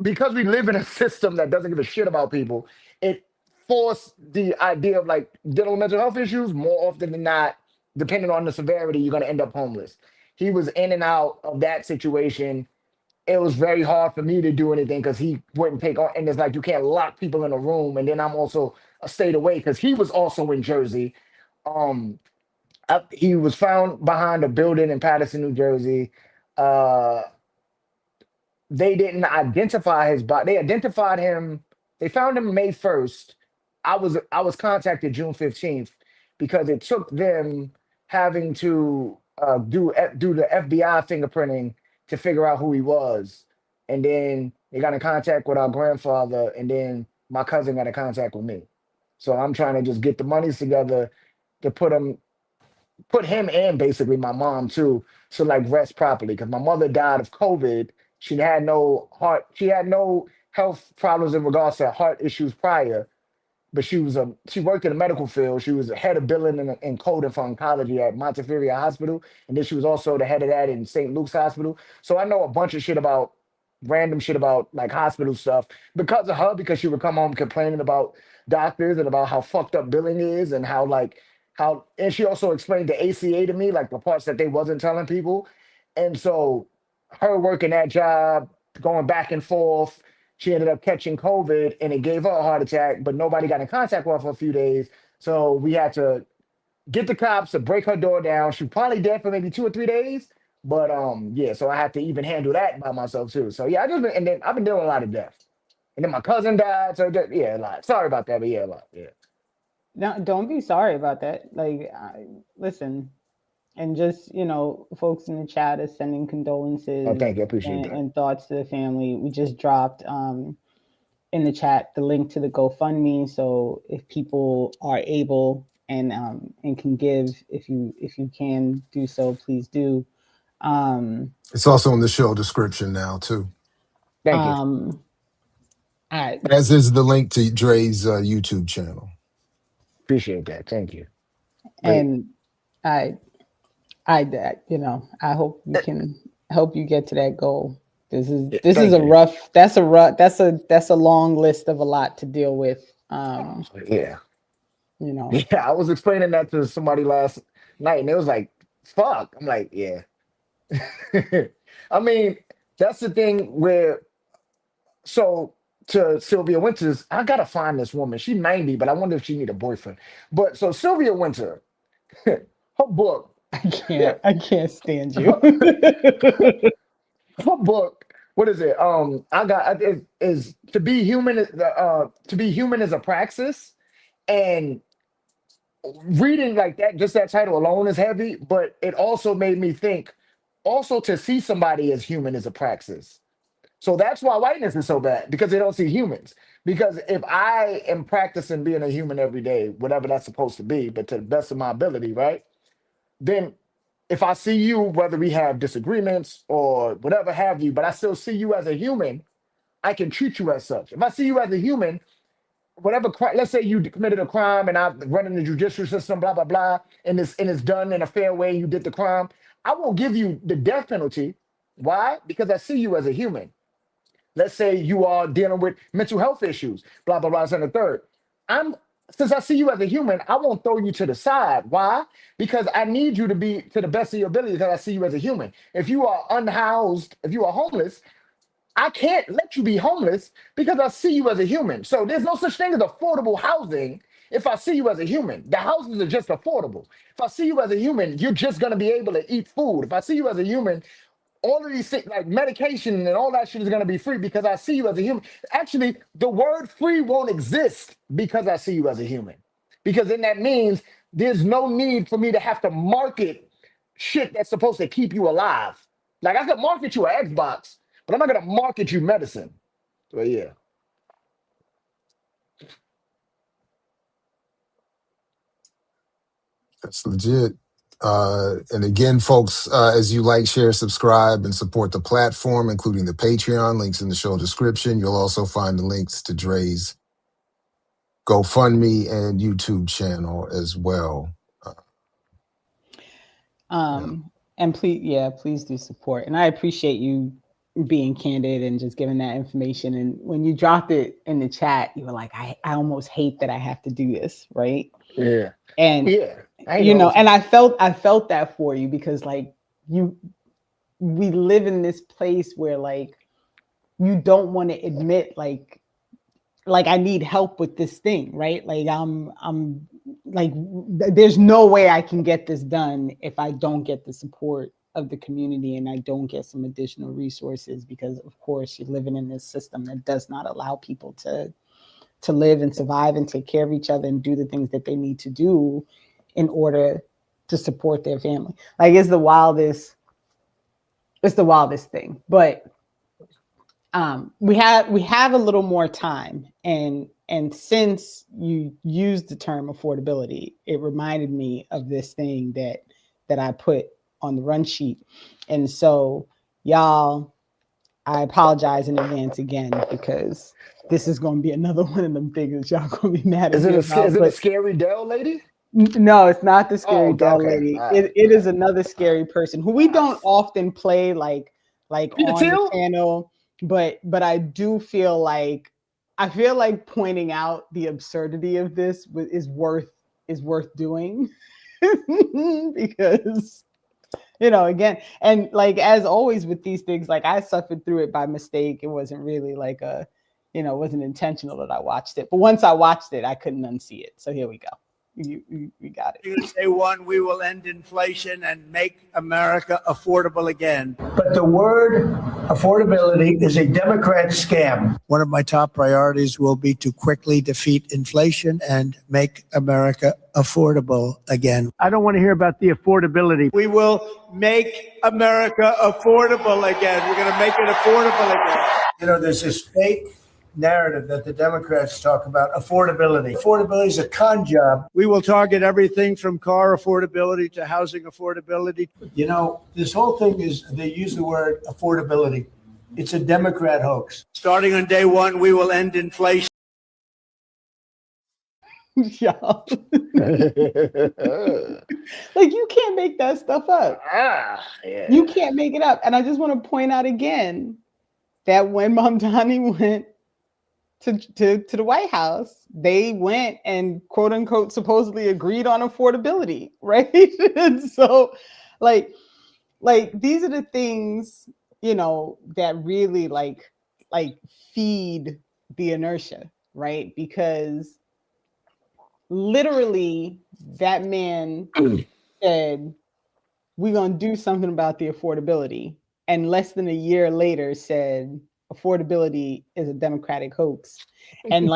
because we live in a system that doesn't give a shit about people. It forced the idea of like dealing with mental health issues more often than not, depending on the severity, you're going to end up homeless. He was in and out of that situation. It was very hard for me to do anything because he wouldn't take on, and it's like you can't lock people in a room, and then I'm also a state away because he was also in Jersey. um he was found behind a building in Patterson, New Jersey. Uh, they didn't identify his body. They identified him. They found him May 1st. I was contacted June 15th because it took them having to do the FBI fingerprinting to figure out who he was, and then they got in contact with our grandfather, and then my cousin got in contact with me. So I'm trying to just get the monies together to put him and basically my mom too to like rest properly because my mother died of COVID. She had no health problems in regards to heart issues prior, but she worked in the medical field. She was the head of billing and coding for oncology at Montefiore Hospital, and then she was also the head of that in St. Luke's Hospital. So I know a bunch of shit about random shit about like hospital stuff because of her, because she would come home complaining about doctors and about how fucked up billing is and how like how and she also explained the ACA to me, like the parts that they wasn't telling people. And so her working that job, going back and forth, she ended up catching COVID and it gave her a heart attack, but nobody got in contact with her for a few days. So we had to get the cops to break her door down. She probably dead for maybe 2 or 3 days. But yeah, so I had to even handle that by myself too. So yeah, and then I've been dealing with a lot of death. And then my cousin died. So yeah, a lot. Sorry about that, but yeah, a lot. Yeah. No, don't be sorry about that. Like, listen, and just folks in the chat is sending Oh, condolences thank you. I appreciate that. and thoughts to the family. We just dropped in the chat the link to the GoFundMe. So if people are able and can give, if you can do so, please do. It's also in the show description now too, Thank you. Um, I as is the link to Dre's YouTube channel. Appreciate that. Thank you. Wait. and I I hope we can help you get to that goal. This is Yeah, this is thank a you. rough. That's a long list of a lot to deal with. Yeah. You know, Yeah. I was explaining that to somebody last night and it was like, fuck. I'm like, yeah. I mean, that's the thing where so to Sylvia Winters, I gotta find this woman. She's 90, but I wonder if she need a boyfriend. But so Sylvia Winter, her book, her I can't stand you. book, what is it? I got is to be human. To be human is a praxis, and reading like that, just that title alone is heavy. But it also made me think. Also, to see somebody as human is a praxis. So that's why whiteness is so bad because they don't see humans. Because if I am practicing being a human every day, whatever that's supposed to be, but to the best of my ability, right? Then if I see you, whether we have disagreements or whatever have you, but I still see you as a human, I can treat you as such. If I see you as a human, whatever crime, let's say you committed a crime and I run in the judicial system, blah blah blah, and it's done in a fair way, you did the crime, I won't give you the death penalty. Why? Because I see you as a human. Let's say you are dealing with mental health issues, blah blah blah, and the third. I'm Since I see you as a human, I won't throw you to the side. Why? Because I need you to be to the best of your ability because I see you as a human. If you are unhoused, if you are homeless, I can't let you be homeless because I see you as a human. So there's no such thing as affordable housing if I see you as a human. The houses are just affordable. If I see you as a human, you're just gonna be able to eat food. If I see you as a human, all of these things like medication and all that shit is gonna be free because I see you as a human. Actually, the word free won't exist because I see you as a human. Because then that means there's no need for me to have to market shit that's supposed to keep you alive. Like I could market you an Xbox, but I'm not gonna market you medicine. So yeah. That's legit. And again, folks, as you like, share, subscribe, and support the platform, including the Patreon, links in the show description. You'll also find the links to Dre's GoFundMe and YouTube channel as well. And please do support. And I appreciate you being candid and just giving that information. And when you dropped it in the chat, you were like, I almost hate that I have to do this, right? Yeah. And Yeah. and I felt that for you because like we live in this place where like you don't want to admit like I need help with this thing, right? Like I'm like there's no way I can get this done if I don't get the support of the community and I don't get some additional resources because of course you're living in this system that does not allow people to live and survive and take care of each other and do the things that they need to do in order to support their family. Like it's the wildest thing. But we have a little more time, and since you used the term affordability, it reminded me of this thing that I put on the run sheet. And so y'all, I apologize in advance again because this is going to be another one of them things y'all going to be mad at me about. Is it a scary Dell lady? No, it's not the scary Dell okay. lady. Right. It is another scary person who we don't often play like Peter on the Thiel? channel, but I do feel like pointing out the absurdity of this is worth doing because again, and like as always with these things, like I suffered through it by mistake. It wasn't really like it wasn't intentional that I watched it, but once I watched it, I couldn't unsee it. So here we go. You got it. Day one, we will end inflation and make America affordable again. But the word affordability is a Democrat scam. One of my top priorities will be to quickly defeat inflation and make America affordable again. I don't want to hear about the affordability. We will make America affordable again. We're going to make it affordable again. You know, there's this fake narrative that the Democrats talk about affordability. Affordability is a con job. We will target everything from car affordability to housing affordability. You know, this whole thing is, they use the word affordability. It's a Democrat hoax. Starting on day one, we will end inflation. Y'all. Like you can't make that stuff up. Yeah. You can't make it up. And I just want to point out again that when Mamdani went to the White House, they went and quote unquote supposedly agreed on affordability, right? And so like these are the things, that really like feed the inertia, right? Because literally that man said, we're going to do something about the affordability. And less than a year later said, affordability is a Democratic hoax. And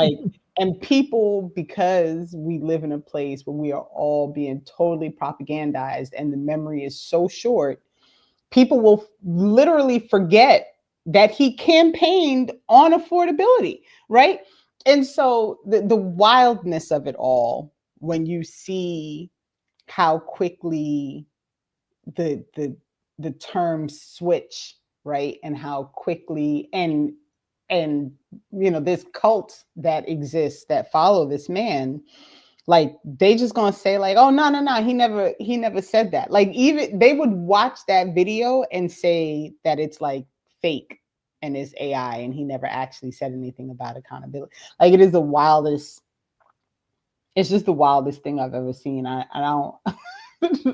and people, because we live in a place where we are all being totally propagandized and the memory is so short, people will literally forget that he campaigned on affordability, right? And so the wildness of it all, when you see how quickly the term switch, right? And how quickly and this cult that exists that follow this man, like they just gonna say like, oh no, he never said that. Like even they would watch that video and say that it's like fake and it's AI and he never actually said anything about accountability. Like it is the wildest. It's just the wildest thing I've ever seen. I don't.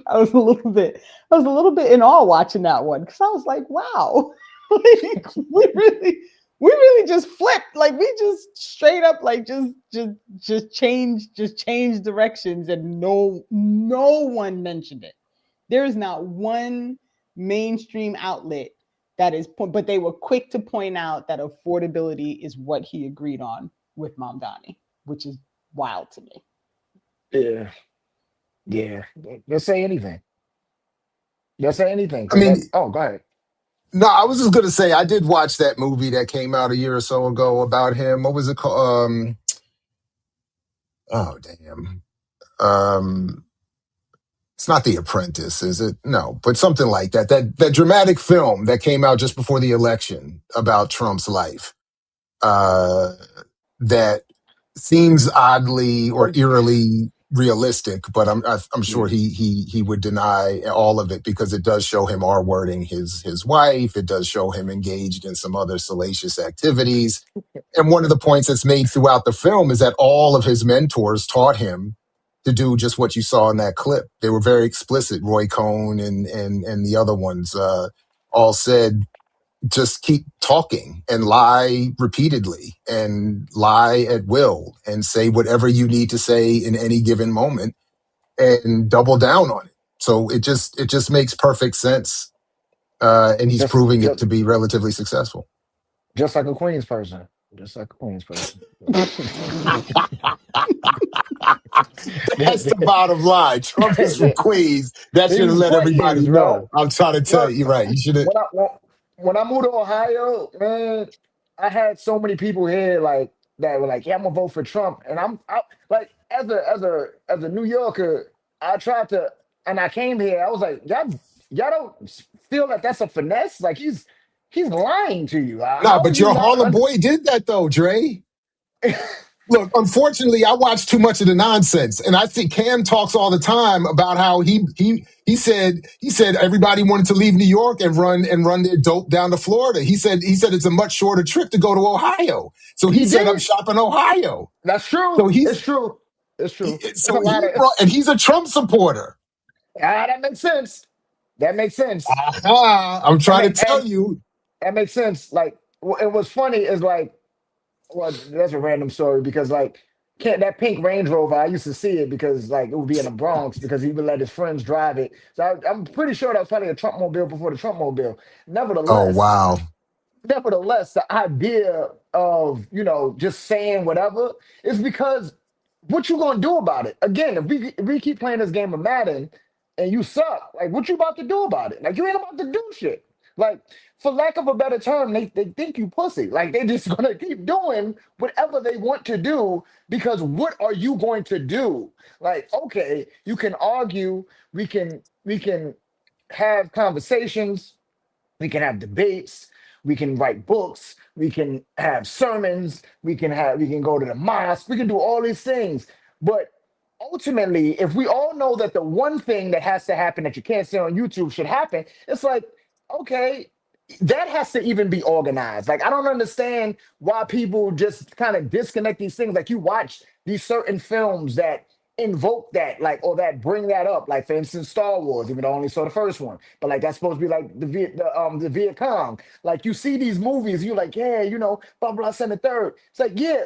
I was a little bit in awe watching that one because I was like, wow, like, we really just flipped. Like we just straight up like just change directions and no one mentioned it. There is not one mainstream outlet that is, but they were quick to point out that affordability is what he agreed on with Mamdani, which is wild to me. Yeah. They'll say anything. They'll say anything. I mean, Oh, go ahead. no, I was just gonna say I did watch that movie that came out a year or so ago about him. What was it called? Oh damn. It's not The Apprentice, is it? No, but something like that. That dramatic film that came out just before the election about Trump's life. That seems oddly or eerily realistic, but I'm sure he would deny all of it because it does show him R-wording his wife. It does show him engaged in some other salacious activities. And one of the points that's made throughout the film is that all of his mentors taught him to do just what you saw in that clip. They were very explicit. Roy Cohn and the other ones all said, just keep talking and lie repeatedly and lie at will and say whatever you need to say in any given moment and double down on it. So it just makes perfect sense. And he's proving it to be relatively successful. Just like a Queens person. Just like a Queens person. That's the bottom line. Trump is from Queens. That should have let everybody know. I'm trying to tell you, right? You should have. When I moved to Ohio, man, I had so many people here like that were like, "Yeah, I'm gonna vote for Trump," and I like as a New Yorker, I tried to, and I came here. I was like, y'all don't feel that that's a finesse? Like he's lying to you. Nah, but your Harlem boy did that though, Dre. Look, unfortunately, I watch too much of the nonsense, and I think Cam talks all the time about how he said everybody wanted to leave New York and run their dope down to Florida. He said it's a much shorter trip to go to Ohio, so he set up shop in Ohio. That's true. So it's true. And he's a Trump supporter. That makes sense. I'm trying to tell you. That makes sense. Like, and what's funny is like. Well, that's a random story because like that pink Range Rover, I used to see it because like it would be in the Bronx because he would let his friends drive it. So I'm pretty sure that was probably a Trump mobile before the Trump mobile. Oh wow. Nevertheless, the idea of just saying whatever is because what you gonna do about it? Again, if we keep playing this game of Madden and you suck, like what you about to do about it? Like you ain't about to do shit. Like, for lack of a better term, they think you pussy. Like they just gonna keep doing whatever they want to do because what are you going to do? Like, okay, you can argue, we can have conversations, we can have debates, we can write books, we can have sermons, we can go to the mosque, we can do all these things. But ultimately, if we all know that the one thing that has to happen that you can't say on YouTube should happen, it's like, okay, that has to even be organized. Like, I don't understand why people just kind of disconnect these things. Like, you watch these certain films that invoke that, like, or that bring that up. Like, for instance, Star Wars, even though I only saw the first one, but like that's supposed to be like the Viet Cong. Like, you see these movies, you're like, yeah, blah blah, send the third. It's like, yeah.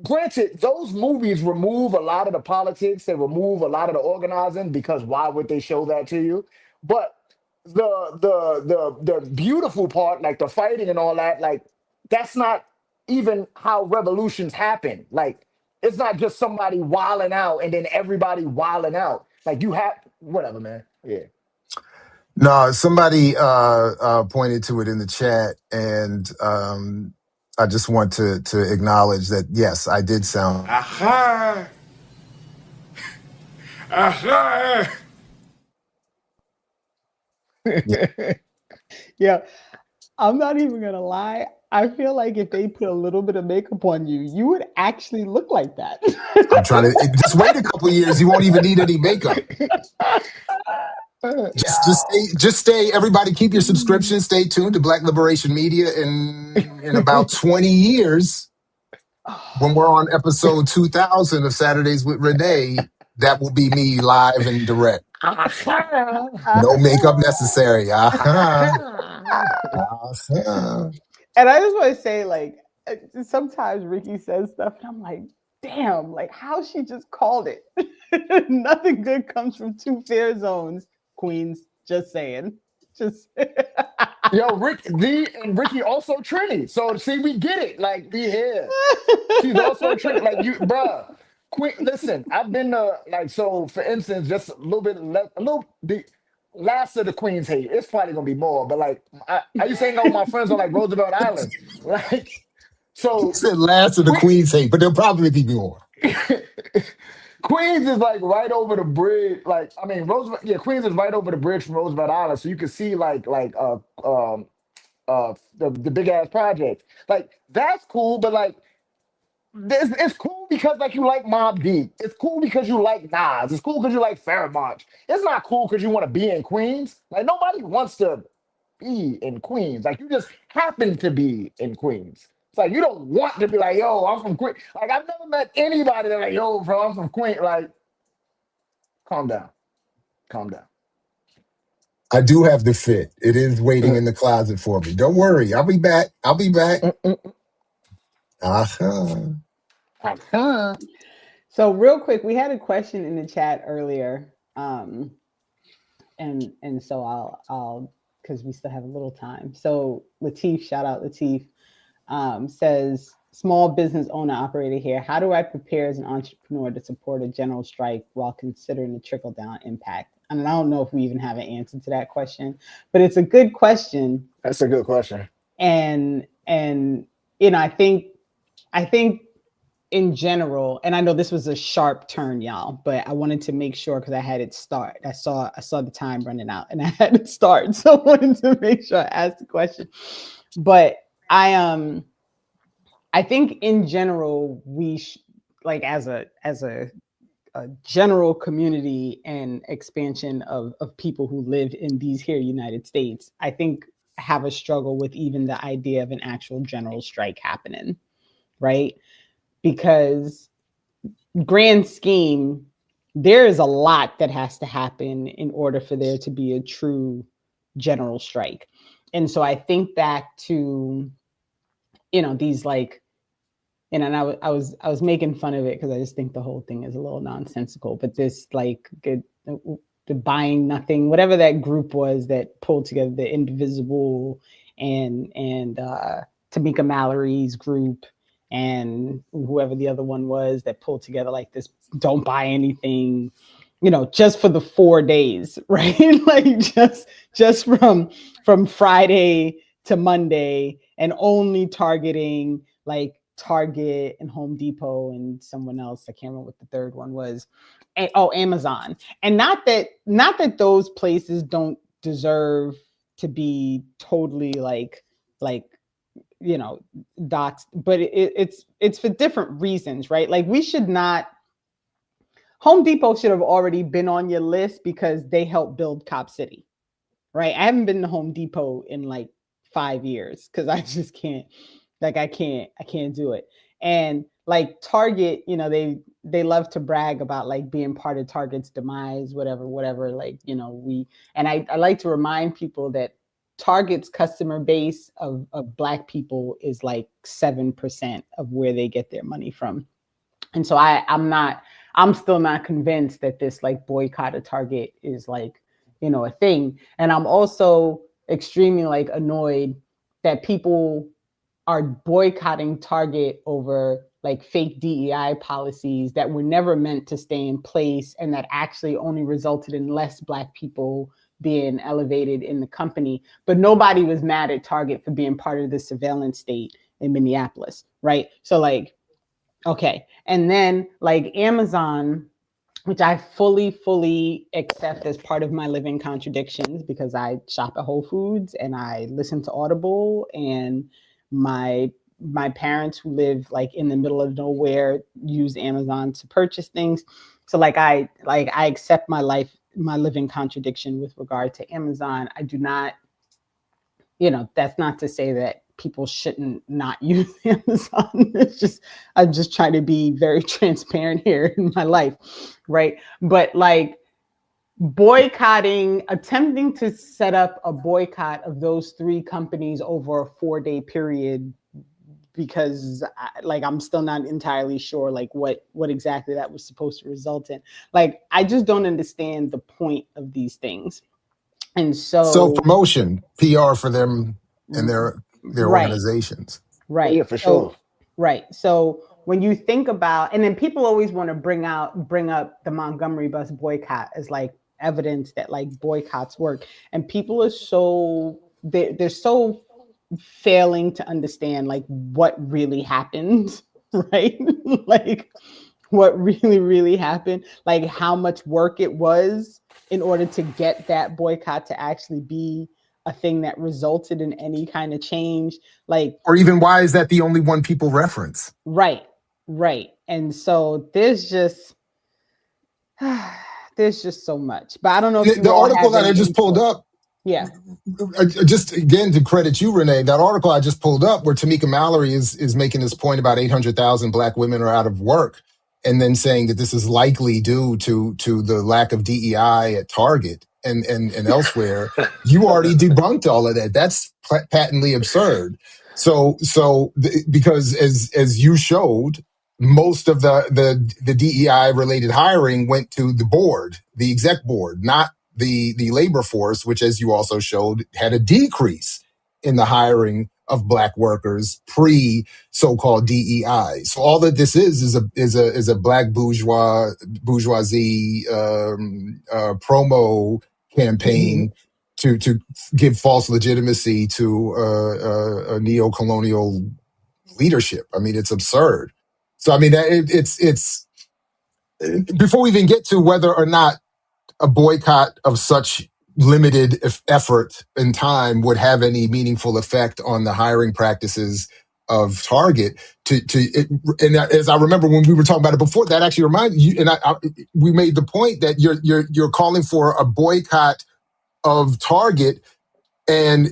Granted, those movies remove a lot of the politics, they remove a lot of the organizing because why would they show that to you? But the beautiful part, like the fighting and all that, like that's not even how revolutions happen. Like it's not just somebody wilding out and then everybody wilding out. Like you have whatever, man. Yeah. No, somebody pointed to it in the chat, and I just want to acknowledge that yes, I did sound. Aha! Aha! Yeah, I'm not even gonna lie. I feel like if they put a little bit of makeup on you, you would actually look like that. I'm trying to just wait a couple years. You won't even need any makeup. Just stay. Everybody, keep your subscription. Stay tuned to Black Liberation Media. In about 20 years, when we're on episode 2000 of Saturdays with Renee, that will be me live and direct. No makeup necessary. And I just want to say, like, sometimes Ricky says stuff, and I'm like, damn, like, how she just called it. Nothing good comes from two fair zones, Queens. Just saying. Just. Yo, Ricky also Trini. So see, we get it. Like we here. She's also Trini. Like you, bruh. Queen, listen, I've been like so. For instance, just a little bit, the last of the Queens hate. It's probably gonna be more, but like I used to hang out with my friends on like Roosevelt Island, like He so. said last of the Queen's hate, but there'll probably be more. Queens is like right over the bridge. Like I mean, Roosevelt. Yeah, Queens is right over the bridge from Roosevelt Island, so you can see the big ass project. Like that's cool, but like it's cool because like you like Mob Deep. It's cool because you like Nas. It's cool because you like Fairmont. It's not cool because you want to be in Queens. Like nobody wants to be in Queens. Like you just happen to be in Queens. It's like you don't want to be like, yo, I'm from Queens. Like I've never met anybody that like, yo, bro, I'm from Queens. Like, calm down, calm down. I do have the fit. It is waiting in the closet for me. Don't worry. I'll be back. I'll be back. So real quick, we had a question in the chat earlier, and so I'll because we still have a little time. So Latif, shout out Latif, says, small business owner operator here. How do I prepare as an entrepreneur to support a general strike while considering the trickle down impact? And I don't know if we even have an answer to that question, but it's a good question. That's a good question. And you know, I think in general, and I know this was a sharp turn, y'all, but I wanted to make sure because I had it start. I saw the time running out and I had it start. So I wanted to make sure I asked the question. But I think in general, we like as a general community and expansion of people who live in these here United States, I think have a struggle with even the idea of an actual general strike happening, right? Because grand scheme, there is a lot that has to happen in order for there to be a true general strike. And so I think back to, you know, these like, and I was making fun of it because I just think the whole thing is a little nonsensical, but this like the Buying Nothing, whatever that group was that pulled together the Indivisible and Tamika Mallory's group and whoever the other one was that pulled together like this don't buy anything, you know, just for the 4 days, right? Like just from Friday to Monday and only targeting like Target and Home Depot and someone else. I can't remember what the third one was. And, Amazon. And not that those places don't deserve to be totally like you know, dots, but it's for different reasons, right? Like we should not. Home Depot should have already been on your list because they helped build Cop City, right? I haven't been to Home Depot in like 5 years because I just can't. Like I can't do it. And like Target, you know, they love to brag about like being part of Target's demise, whatever. Like, you know, I like to remind people that Target's customer base of Black people is like 7% of where they get their money from. And so I'm still not convinced that this like boycott of Target is like, you know, a thing. And I'm also extremely like annoyed that people are boycotting Target over like fake DEI policies that were never meant to stay in place and that actually only resulted in less Black people being elevated in the company. But nobody was mad at Target for being part of the surveillance state in Minneapolis, right? So like, okay. And then like Amazon, which I fully accept as part of my living contradictions, because I shop at Whole Foods and I listen to Audible, and my parents who live like in the middle of nowhere use Amazon to purchase things. So I accept my living contradiction with regard to Amazon. I do not, that's not to say that people shouldn't not use Amazon. It's just, I'm just trying to be very transparent here in my life, right? But like attempting to set up a boycott of those three companies over a 4-day period, because I'm still not entirely sure what exactly that was supposed to result in. I just don't understand the point of these things. And so promotion, PR for them and their right, organizations. right. Yeah, for sure. Right. So when you think about, and then people always want to bring up the Montgomery bus boycott as like evidence that like boycotts work, and people are they're so failing to understand like what really happened, right? Like what really happened, like how much work it was in order to get that boycott to actually be a thing that resulted in any kind of change. Or even, why is that the only one people reference? Right. And so there's just so much. But I don't know if you The all article have that I any just pulled input. up, Yeah. just again to credit you, Renee, that article I just pulled up where Tamika Mallory is making this point about 800,000 Black women are out of work, and then saying that this is likely due to the lack of DEI at Target and elsewhere. You already debunked all of that. That's patently absurd. Because as you showed, most of the DEI related hiring went to the board, the exec board, not the labor force, which, as you also showed, had a decrease in the hiring of Black workers pre so-called DEI. So all that this is a Black bourgeoisie promo campaign to give false legitimacy to a neo-colonial leadership. I mean, it's absurd. So I mean, it's before we even get to whether or not a boycott of such limited effort and time would have any meaningful effect on the hiring practices of Target. And as I remember when we were talking about it before, that actually reminded you, and we made the point that you're calling for a boycott of Target and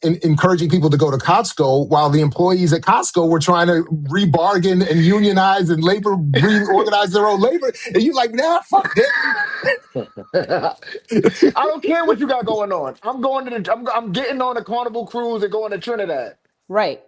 encouraging people to go to Costco, while the employees at Costco were trying to rebargain and unionize and reorganize their own labor. And you're like, nah, fuck that. I don't care what you got going on. I'm going to I'm getting on a Carnival cruise and going to Trinidad. Right.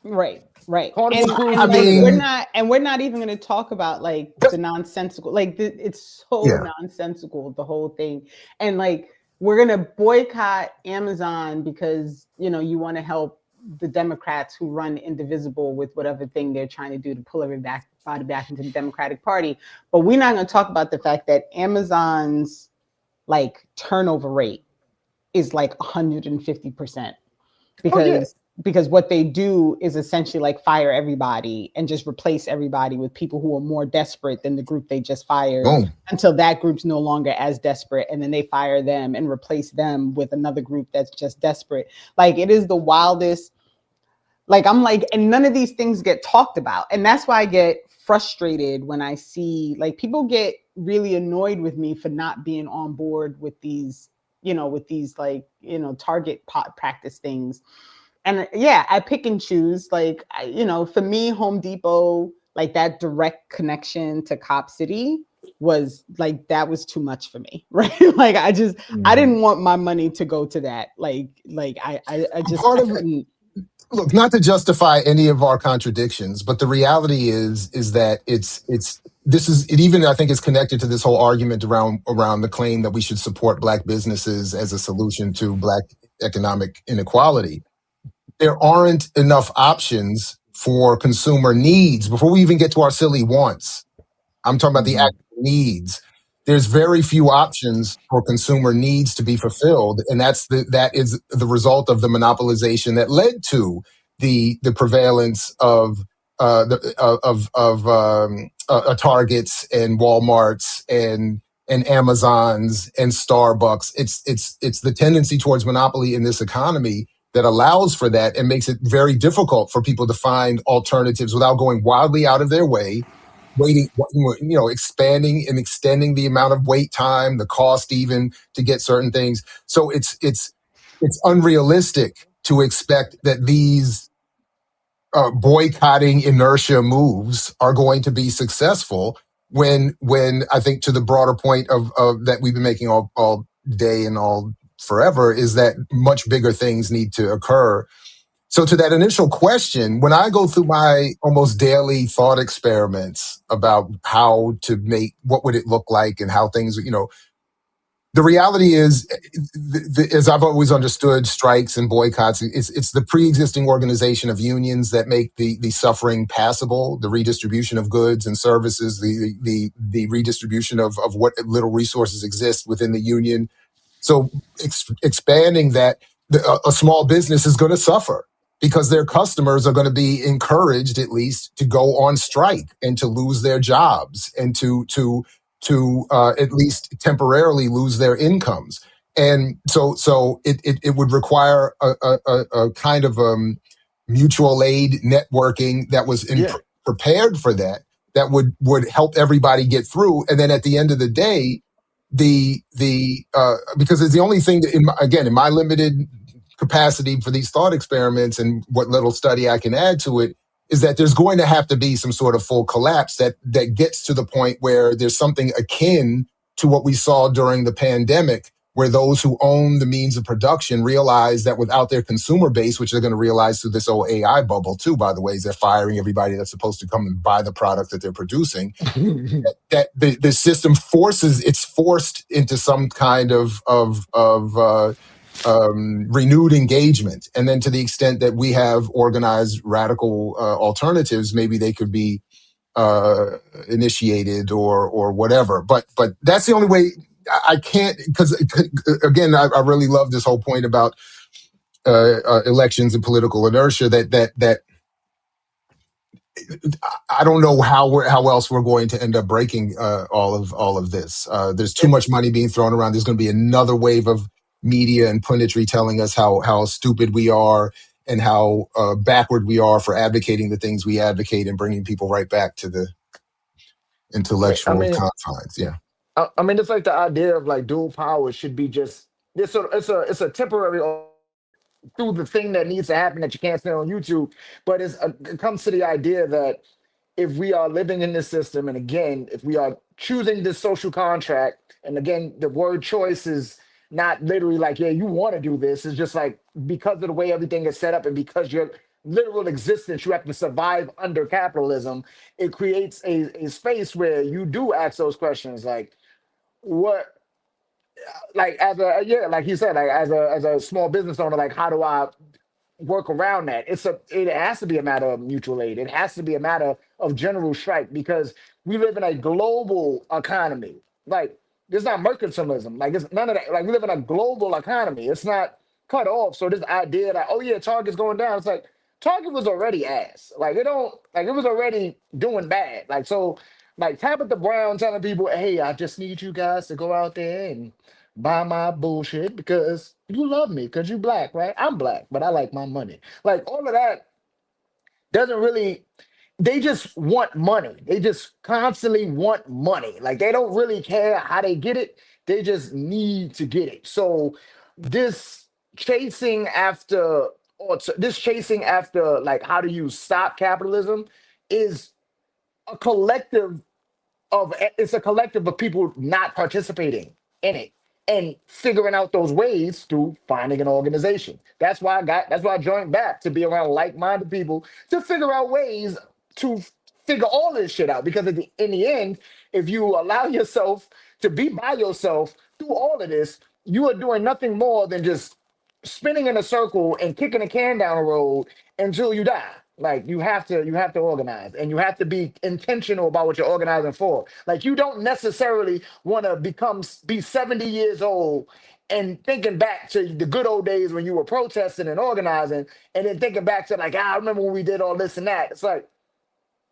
Carnival cruise And to Trinidad. we're not even going to talk about like the nonsensical, like it's so nonsensical, the whole thing. And like, we're going to boycott Amazon because, you want to help the Democrats who run indivisible with whatever thing they're trying to do to pull everybody back into the Democratic Party. But we're not going to talk about the fact that Amazon's like turnover rate is like 150%, because what they do is essentially like fire everybody and just replace everybody with people who are more desperate than the group they just fired, until that group's no longer as desperate, and then they fire them and replace them with another group that's just desperate. Like, it is the wildest. Like, I'm like, and none of these things get talked about. And that's why I get frustrated when I see like people get really annoyed with me for not being on board with these, like, Target practice things. And yeah, I pick and choose. Like, for me, Home Depot, like that direct connection to Cop City was like, that was too much for me, right? Like, I didn't want my money to go to that. I just couldn't. Look, not to justify any of our contradictions, but the reality is that it even, I think, is connected to this whole argument around the claim that we should support Black businesses as a solution to Black economic inequality. There aren't enough options for consumer needs before we even get to our silly wants. I'm talking about the actual needs. There's very few options for consumer needs to be fulfilled, and that is the result of the monopolization that led to the prevalence of Targets and Walmarts and Amazons and Starbucks. It's the tendency towards monopoly in this economy that allows for that and makes it very difficult for people to find alternatives without going wildly out of their way, waiting, expanding and extending the amount of wait time, the cost even to get certain things. So it's unrealistic to expect that these boycotting inertia moves are going to be successful when I think, to the broader point of that we've been making all day and all forever, is that much bigger things need to occur. So to that initial question, when I go through my almost daily thought experiments about how to make, what would it look like and how things, the reality is, as I've always understood strikes and boycotts, it's the pre-existing organization of unions that make the suffering passable, the redistribution of goods and services, the redistribution of what little resources exist within the union. So expanding that, a small business is going to suffer because their customers are going to be encouraged, at least, to go on strike and to lose their jobs and to at least temporarily lose their incomes. And so it would require a kind of mutual aid networking that was Yeah. prepared for that, that would help everybody get through. And then at the end of the day, because it's the only thing that, in my limited capacity for these thought experiments and what little study I can add to it, is that there's going to have to be some sort of full collapse that gets to the point where there's something akin to what we saw during the pandemic, where those who own the means of production realize that without their consumer base, which they're going to realize through this old AI bubble too, by the way, is they're firing everybody that's supposed to come and buy the product that they're producing, that the system it's forced into some kind of renewed engagement. And then to the extent that we have organized radical alternatives, maybe they could be initiated or whatever. But that's the only way. I can't, because again, I really love this whole point about elections and political inertia, that I don't know how else we're going to end up breaking all of this. There's too much money being thrown around. There's going to be another wave of media and punditry telling us how stupid we are and how backward we are for advocating the things we advocate, and bringing people right back to the I intellectual mean, confines. Yeah. I mean, it's like the idea of like dual power should be just it's a temporary through the thing that needs to happen that you can't say on YouTube, but it comes to the idea that if we are living in this system, and again, if we are choosing this social contract, and again, the word choice is not literally like, yeah, you want to do this. It's just like, because of the way everything is set up and because your literal existence, you have to survive under capitalism. It creates a space where you do ask those questions like, what, like as a, yeah, like he said, like as a small business owner, like how do I work around that? It has to be a matter of mutual aid. It has to be a matter of general strike, because we live in a global economy. Like, there's not mercantilism. Like, it's none of that. Like, we live in a global economy. It's not cut off. So this idea that, oh yeah, Target's going down, it's like Target was already ass. Like, it don't, like, it was already doing bad. Like, so, like, Tabitha Brown telling people, hey, I just need you guys to go out there and buy my bullshit because you love me because you black, right? I'm black, but I like my money. Like, all of that doesn't really, they just want money. They just constantly want money. Like, they don't really care how they get it. They just need to get it. So this chasing after, this chasing after, like, how do you stop capitalism is a collective it's a collective of people not participating in it and figuring out those ways through finding an organization. That's why I joined back, to be around like-minded people to figure out ways to figure all this shit out. Because in the end, if you allow yourself to be by yourself through all of this, you are doing nothing more than just spinning in a circle and kicking a can down the road until you die. Like, you have to organize, and you have to be intentional about what you're organizing for. Like, you don't necessarily want to be 70 years old and thinking back to the good old days when you were protesting and organizing, and then thinking back to like, I remember when we did all this and that. It's like,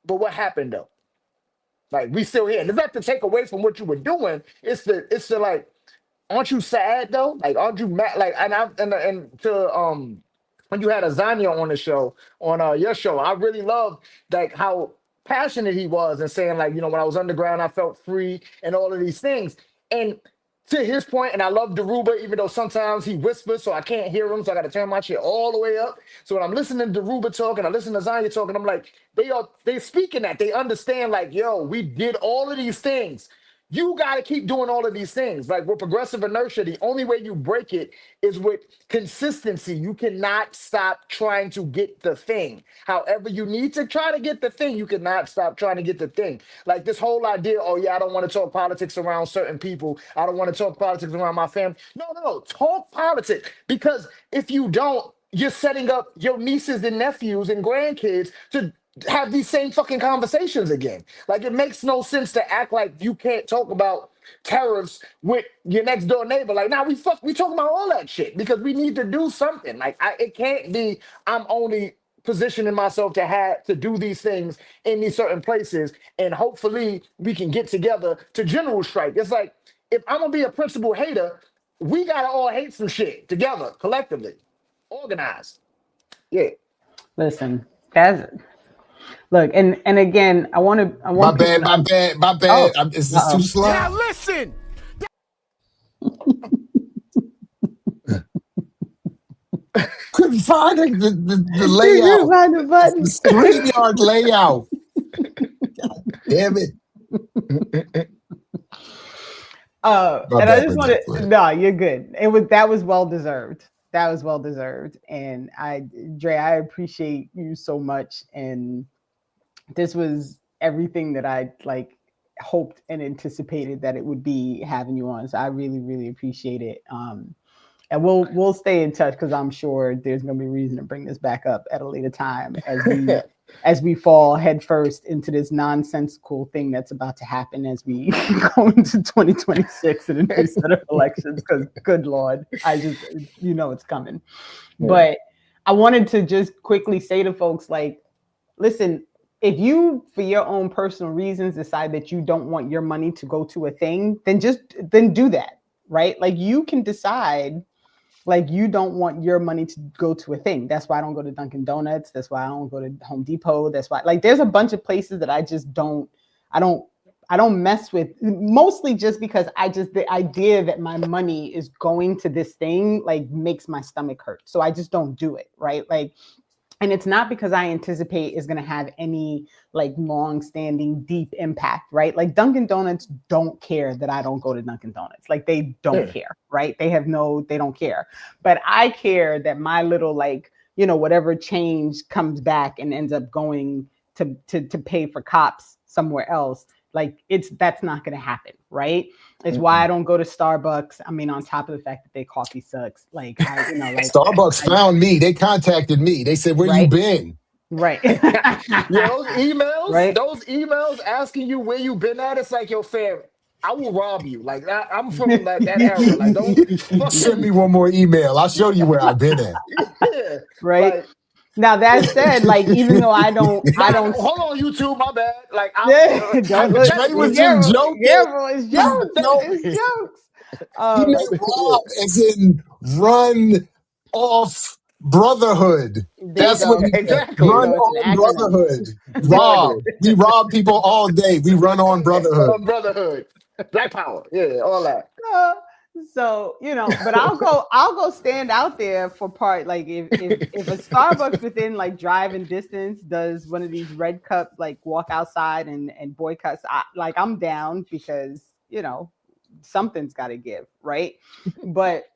But what happened though? Like we still here. And it's not to take away from what you were doing. It's to like, aren't you sad though? Like, aren't you mad? Like, and to when you had Azania on the show, on your show, I really loved like how passionate he was and saying like, when I was underground, I felt free and all of these things. And to his point, and I love Daruba, even though sometimes he whispers, so I can't hear him, so I got to turn my shit all the way up. So when I'm listening to Daruba talk and I listen to Zanya talking, I'm like, they speaking that. They understand, like, yo, we did all of these things. You got to keep doing all of these things. Like with progressive inertia, the only way you break it is with consistency. You cannot stop trying to get the thing. However, you need to try to get the thing. You cannot stop trying to get the thing. Like this whole idea, oh yeah, I don't want to talk politics around certain people. I don't want to talk politics around my family. No. Talk politics. Because if you don't, you're setting up your nieces and nephews and grandkids to have these same fucking conversations again. Like it makes no sense to act like you can't talk about tariffs with your next door neighbor. Like, now we talking about all that shit because we need to do something. Like it can't be I'm only positioning myself to do these things in these certain places and hopefully we can get together to general strike. It's like if I'm gonna be a principal hater, we gotta all hate some shit together collectively, organized. Yeah. Listen, that's look, and again, I want My people bad, to my bad. Is this too slow? Now listen. Couldn't find the you layout. find the button. The StreamYard layout. God damn it. And I just want to no, you're good. That was well deserved. That was well deserved. And Dre, I appreciate you so much. And this was everything that I like hoped and anticipated that it would be having you on. So I really, really appreciate it. And we'll stay in touch because I'm sure there's going to be reason to bring this back up at a later time as we fall headfirst into this nonsensical thing that's about to happen as we go into 2026 and a new set of elections. Because good Lord, it's coming. Yeah. But I wanted to just quickly say to folks, like, listen, if you, for your own personal reasons, decide that you don't want your money to go to a thing, then do that, right? Like you can decide. Like you don't want your money to go to a thing. That's why I don't go to Dunkin' Donuts. That's why I don't go to Home Depot. That's why, like, there's a bunch of places that I just don't mess with, mostly just because the idea that my money is going to this thing, like, makes my stomach hurt. So I just don't do it, right? Like, and it's not because I anticipate is going to have any like long-standing deep impact, right? Like Dunkin' Donuts don't care that I don't go to Dunkin' Donuts. Like they don't care, right? They don't care. But I care that my little whatever change comes back and ends up going to pay for cops somewhere else. Like that's not going to happen, right? It's why I don't go to Starbucks. I mean, on top of the fact that their coffee sucks. Starbucks found me. They contacted me. They said, "Where you been?" Right. Those emails, right? Those emails asking you where you been at. It's like, yo, fam, I will rob you. Like I'm from that era. Like don't send me one more email. I'll show you where I've been at. Yeah. Right. Like, now that said, like even though I don't hold on, YouTube, my bad. Like Trey was just joking. It's jokes. It's jokes. He meant rob as in run off brotherhood. That's what he exactly run on brotherhood. Rob. We rob people all day. We run on brotherhood. On brotherhood. Black power. Yeah, all that. So, but I'll go stand out there for part. Like if a Starbucks within like driving distance does one of these red cup, like walk outside and boycotts, I'm down because, something's got to give. Right. But,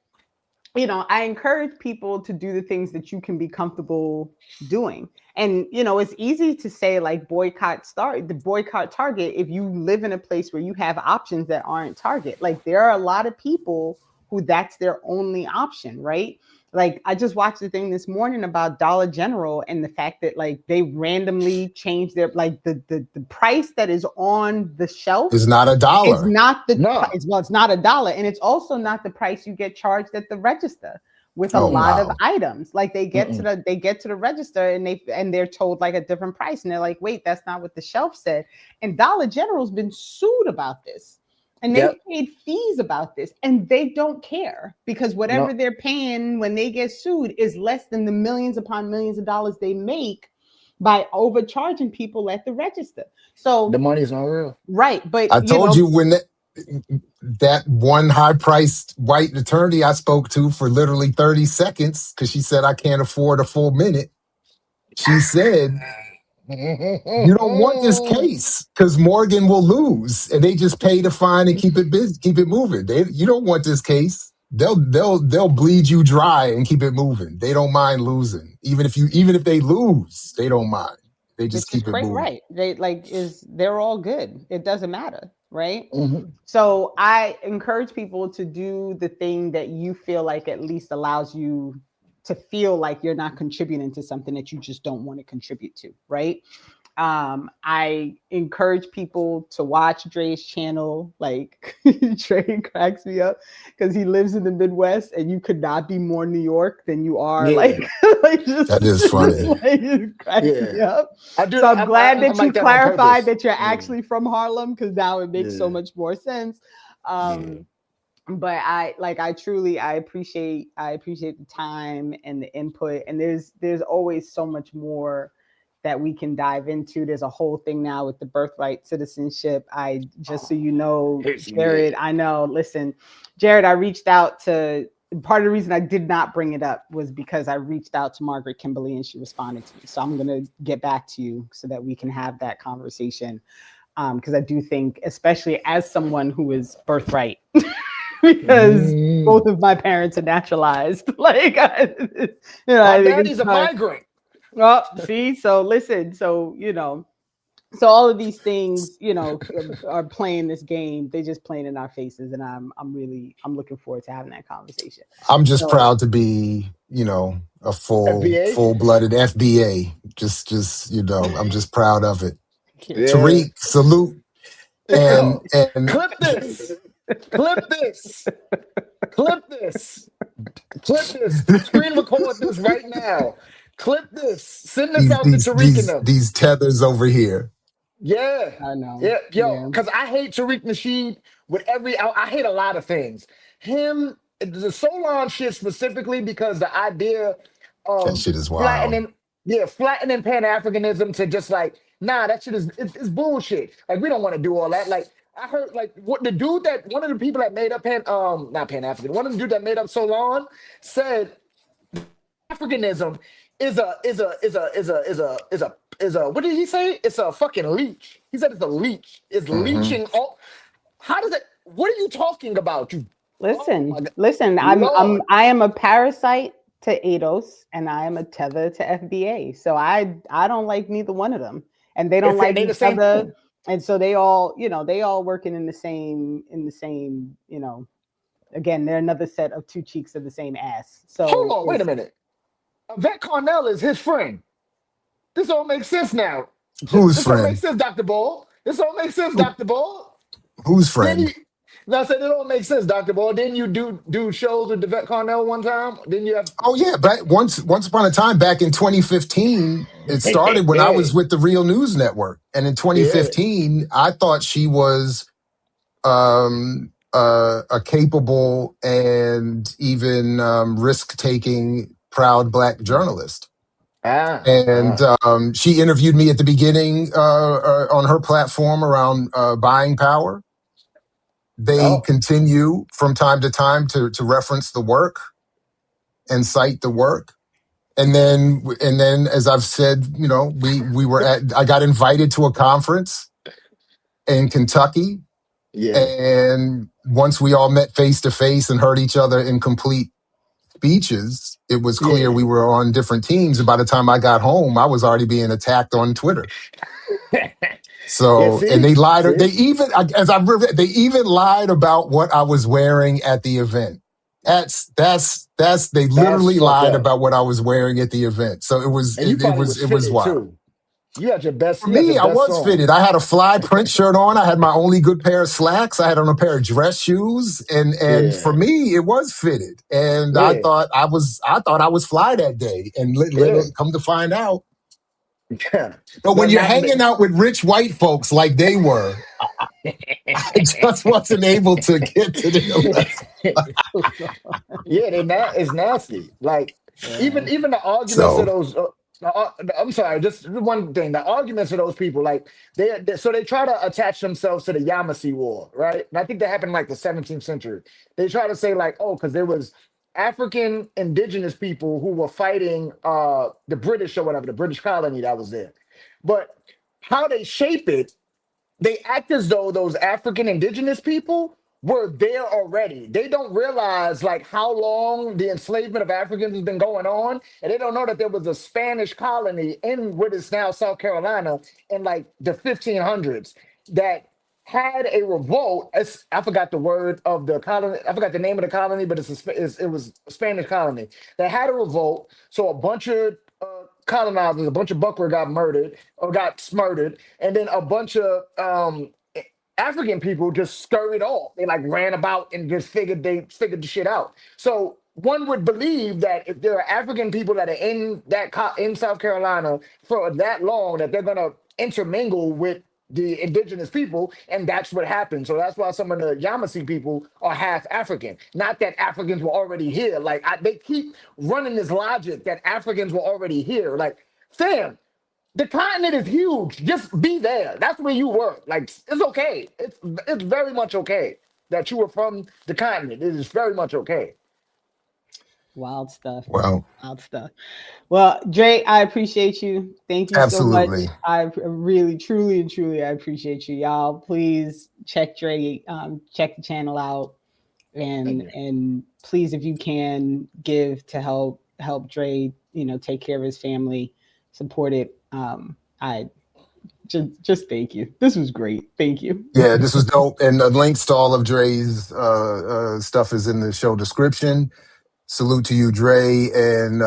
I encourage people to do the things that you can be comfortable doing. And, it's easy to say like boycott Target if you live in a place where you have options that aren't Target. Like there are a lot of people who that's their only option, right? Like I just watched the thing this morning about Dollar General and the fact that like they randomly changed their like the price that is on the shelf is not $1. It's not the price. Well, it's not $1, and it's also not the price you get charged at the register. with a Oh, lot of wow. items. Like they get to the register and they're told like a different price, and they're like, wait, that's not what the shelf said. And Dollar General's been sued about this, and they've paid fees about this, and they don't care because whatever they're paying when they get sued is less than the millions upon millions of dollars they make by overcharging people at the register. So The money's not real. right, but I told you when that one high-priced white attorney I spoke to for literally 30 seconds, because she said I can't afford a full minute, she said, you don't want this case because Morgan will lose, and they just pay the fine and keep it busy, keep it moving. You don't want this case. They'll bleed you dry and keep it moving. They don't mind losing, even if they lose, they don't mind. They just keep it moving. Right. They're all good. It doesn't matter. Right. So I encourage people to do the thing that you feel like at least allows you to feel like you're not contributing to something that you just don't want to contribute to. Right. I encourage people to watch Dre's channel. Like Dre cracks me up because he lives in the Midwest, and you could not be more New York than you are. Like that is funny. It cracks me up. I'm glad that you clarified that you're actually from Harlem, because now it makes so much more sense. But I appreciate the time and the input, and there's always so much more that we can dive into. There's a whole thing now with the birthright citizenship. So you know, Jared, I know, listen, Jared, I reached out to, part of the reason I did not bring it up was because I reached out to Margaret Kimberly and she responded to me. So I'm going to get back to you so that we can have that conversation. Because I do think, especially as someone who is birthright, because both of my parents are naturalized. Like, my daddy's a migrant. Well, see, so listen, so all of these things, are playing this game. They're just playing in our faces, and I'm looking forward to having that conversation. I'm just proud to be, a full-blooded FBA. Just I'm just proud of it. Yeah. Tariq, salute. And clip this. Screen record this right now. Clip this. Send this out to Tariq and them. These tethers over here. Yeah. I know. Yeah, because I hate Tariq Nasheed with I hate a lot of things. Him, the Solon shit specifically, because the idea of that shit is wild. Flattening Pan-Africanism to just like, nah, that shit is bullshit. Like, we don't want to do all that. Like, I heard like one of the people that made up not Pan-African, one of the dudes that made up Solon said Africanism is a what did he say? It's a fucking leech. He said it's a leech. It's leeching all. How does it? What are you talking about? Listen. I am a parasite to ADOS and I am a tether to FBA. So I don't like neither one of them, and they don't like each other. And so they all working in the same. Again, they're another set of two cheeks of the same ass. So hold on, wait a minute. Yvette Carnell is his friend. This all makes sense now. Whose this friend? All makes sense, Dr. Ball. This all makes sense, Dr. Ball. Whose friend? I said it all makes sense, Dr. Ball. Didn't you do shows with Yvette Carnell one time? Didn't you have? Oh yeah, but once upon a time back in 2015, it started when I was with the Real News Network, and in 2015, I thought she was a capable and even risk-taking, proud Black journalist. And she interviewed me at the beginning on her platform around buying power. They continue from time to time to reference the work and cite the work. And then as I've said, I got invited to a conference in Kentucky. Yeah. And once we all met face to face and heard each other in complete speeches, it was clear we were on different teams. And by the time I got home, I was already being attacked on Twitter. So, and they lied. They even, as I read, they even lied about what I was wearing at the event. They literally lied about what I was wearing at the event. So it was wild. Too. For me, I was song. fitted. I had a fly print shirt on. I had my only good pair of slacks. I had on a pair of dress shoes, and for me, it was fitted. And I thought I was fly that day. And come to find out, but when you're hanging out with rich white folks like they were, I just wasn't able to get to the It's nasty. Like even the arguments of those. I'm sorry, just one thing. The arguments of those people, like they try to attach themselves to the Yamasee War, right? And I think that happened in like the 17th century. They try to say like, oh, because there was African indigenous people who were fighting the British or whatever, the British colony that was there. But how they shape it, they act as though those African indigenous people were there already. They don't realize like how long the enslavement of Africans has been going on, and they don't know that there was a Spanish colony in what is now South Carolina in like the 1500s that had a revolt. I forgot the word of the colony. I forgot the name of the colony, but it was a Spanish colony that had a revolt. So a bunch of colonizers, a bunch of buckler got murdered or got smurdered, and then a bunch of African people just scurried off. They like ran about and just figured the shit out. So one would believe that if there are African people that are in South Carolina for that long, that they're gonna intermingle with the indigenous people, and that's what happened. So that's why some of the Yamasee people are half African. Not that Africans were already here. Like they keep running this logic that Africans were already here. Like, fam, the continent is huge. Just be there. That's where you were. Like, it's okay. It's very much okay that you were from the continent. It is very much okay. Wild stuff. Wow. Wild stuff. Well, Dre, I appreciate you. Thank you so much. I really, truly, and truly, I appreciate you. Y'all, please check Dre, check the channel out. And please, if you can, give to help Dre, take care of his family, support it. I just thank you. This was great. Thank you. Yeah, this was dope. And the links to all of Dre's stuff is in the show description. Salute to you, Dre, and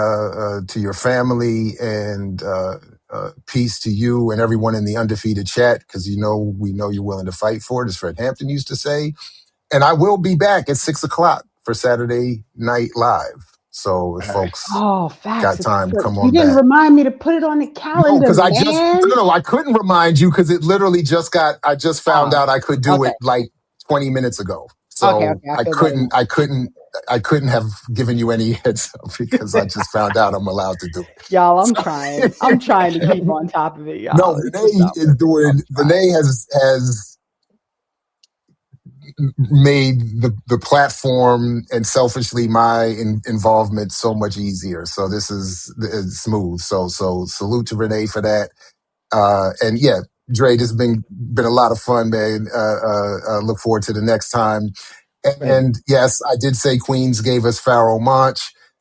to your family, and peace to you and everyone in the undefeated chat, because we know you're willing to fight for it, as Fred Hampton used to say. And I will be back at 6:00 for Saturday Night Live. So if folks got time, come on back. You didn't remind me to put it on the calendar. No, because I couldn't remind you because it literally I just found out I could do it like 20 minutes ago. So I couldn't have given you any heads up because I just found out I'm allowed to do it. Y'all, I'm trying. I'm trying to keep on top of it, y'all. No, Renee is doing. Renee has made the platform and selfishly my involvement so much easier. So this is smooth. So salute to Renee for that. And yeah, Dre, this has been a lot of fun, man. Look forward to the next time. And yes, I did say Queens gave us Pharoah Monch,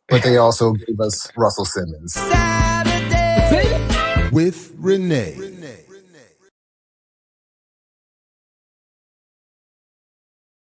but they also gave us Russell Simmons. Saturday with Renee.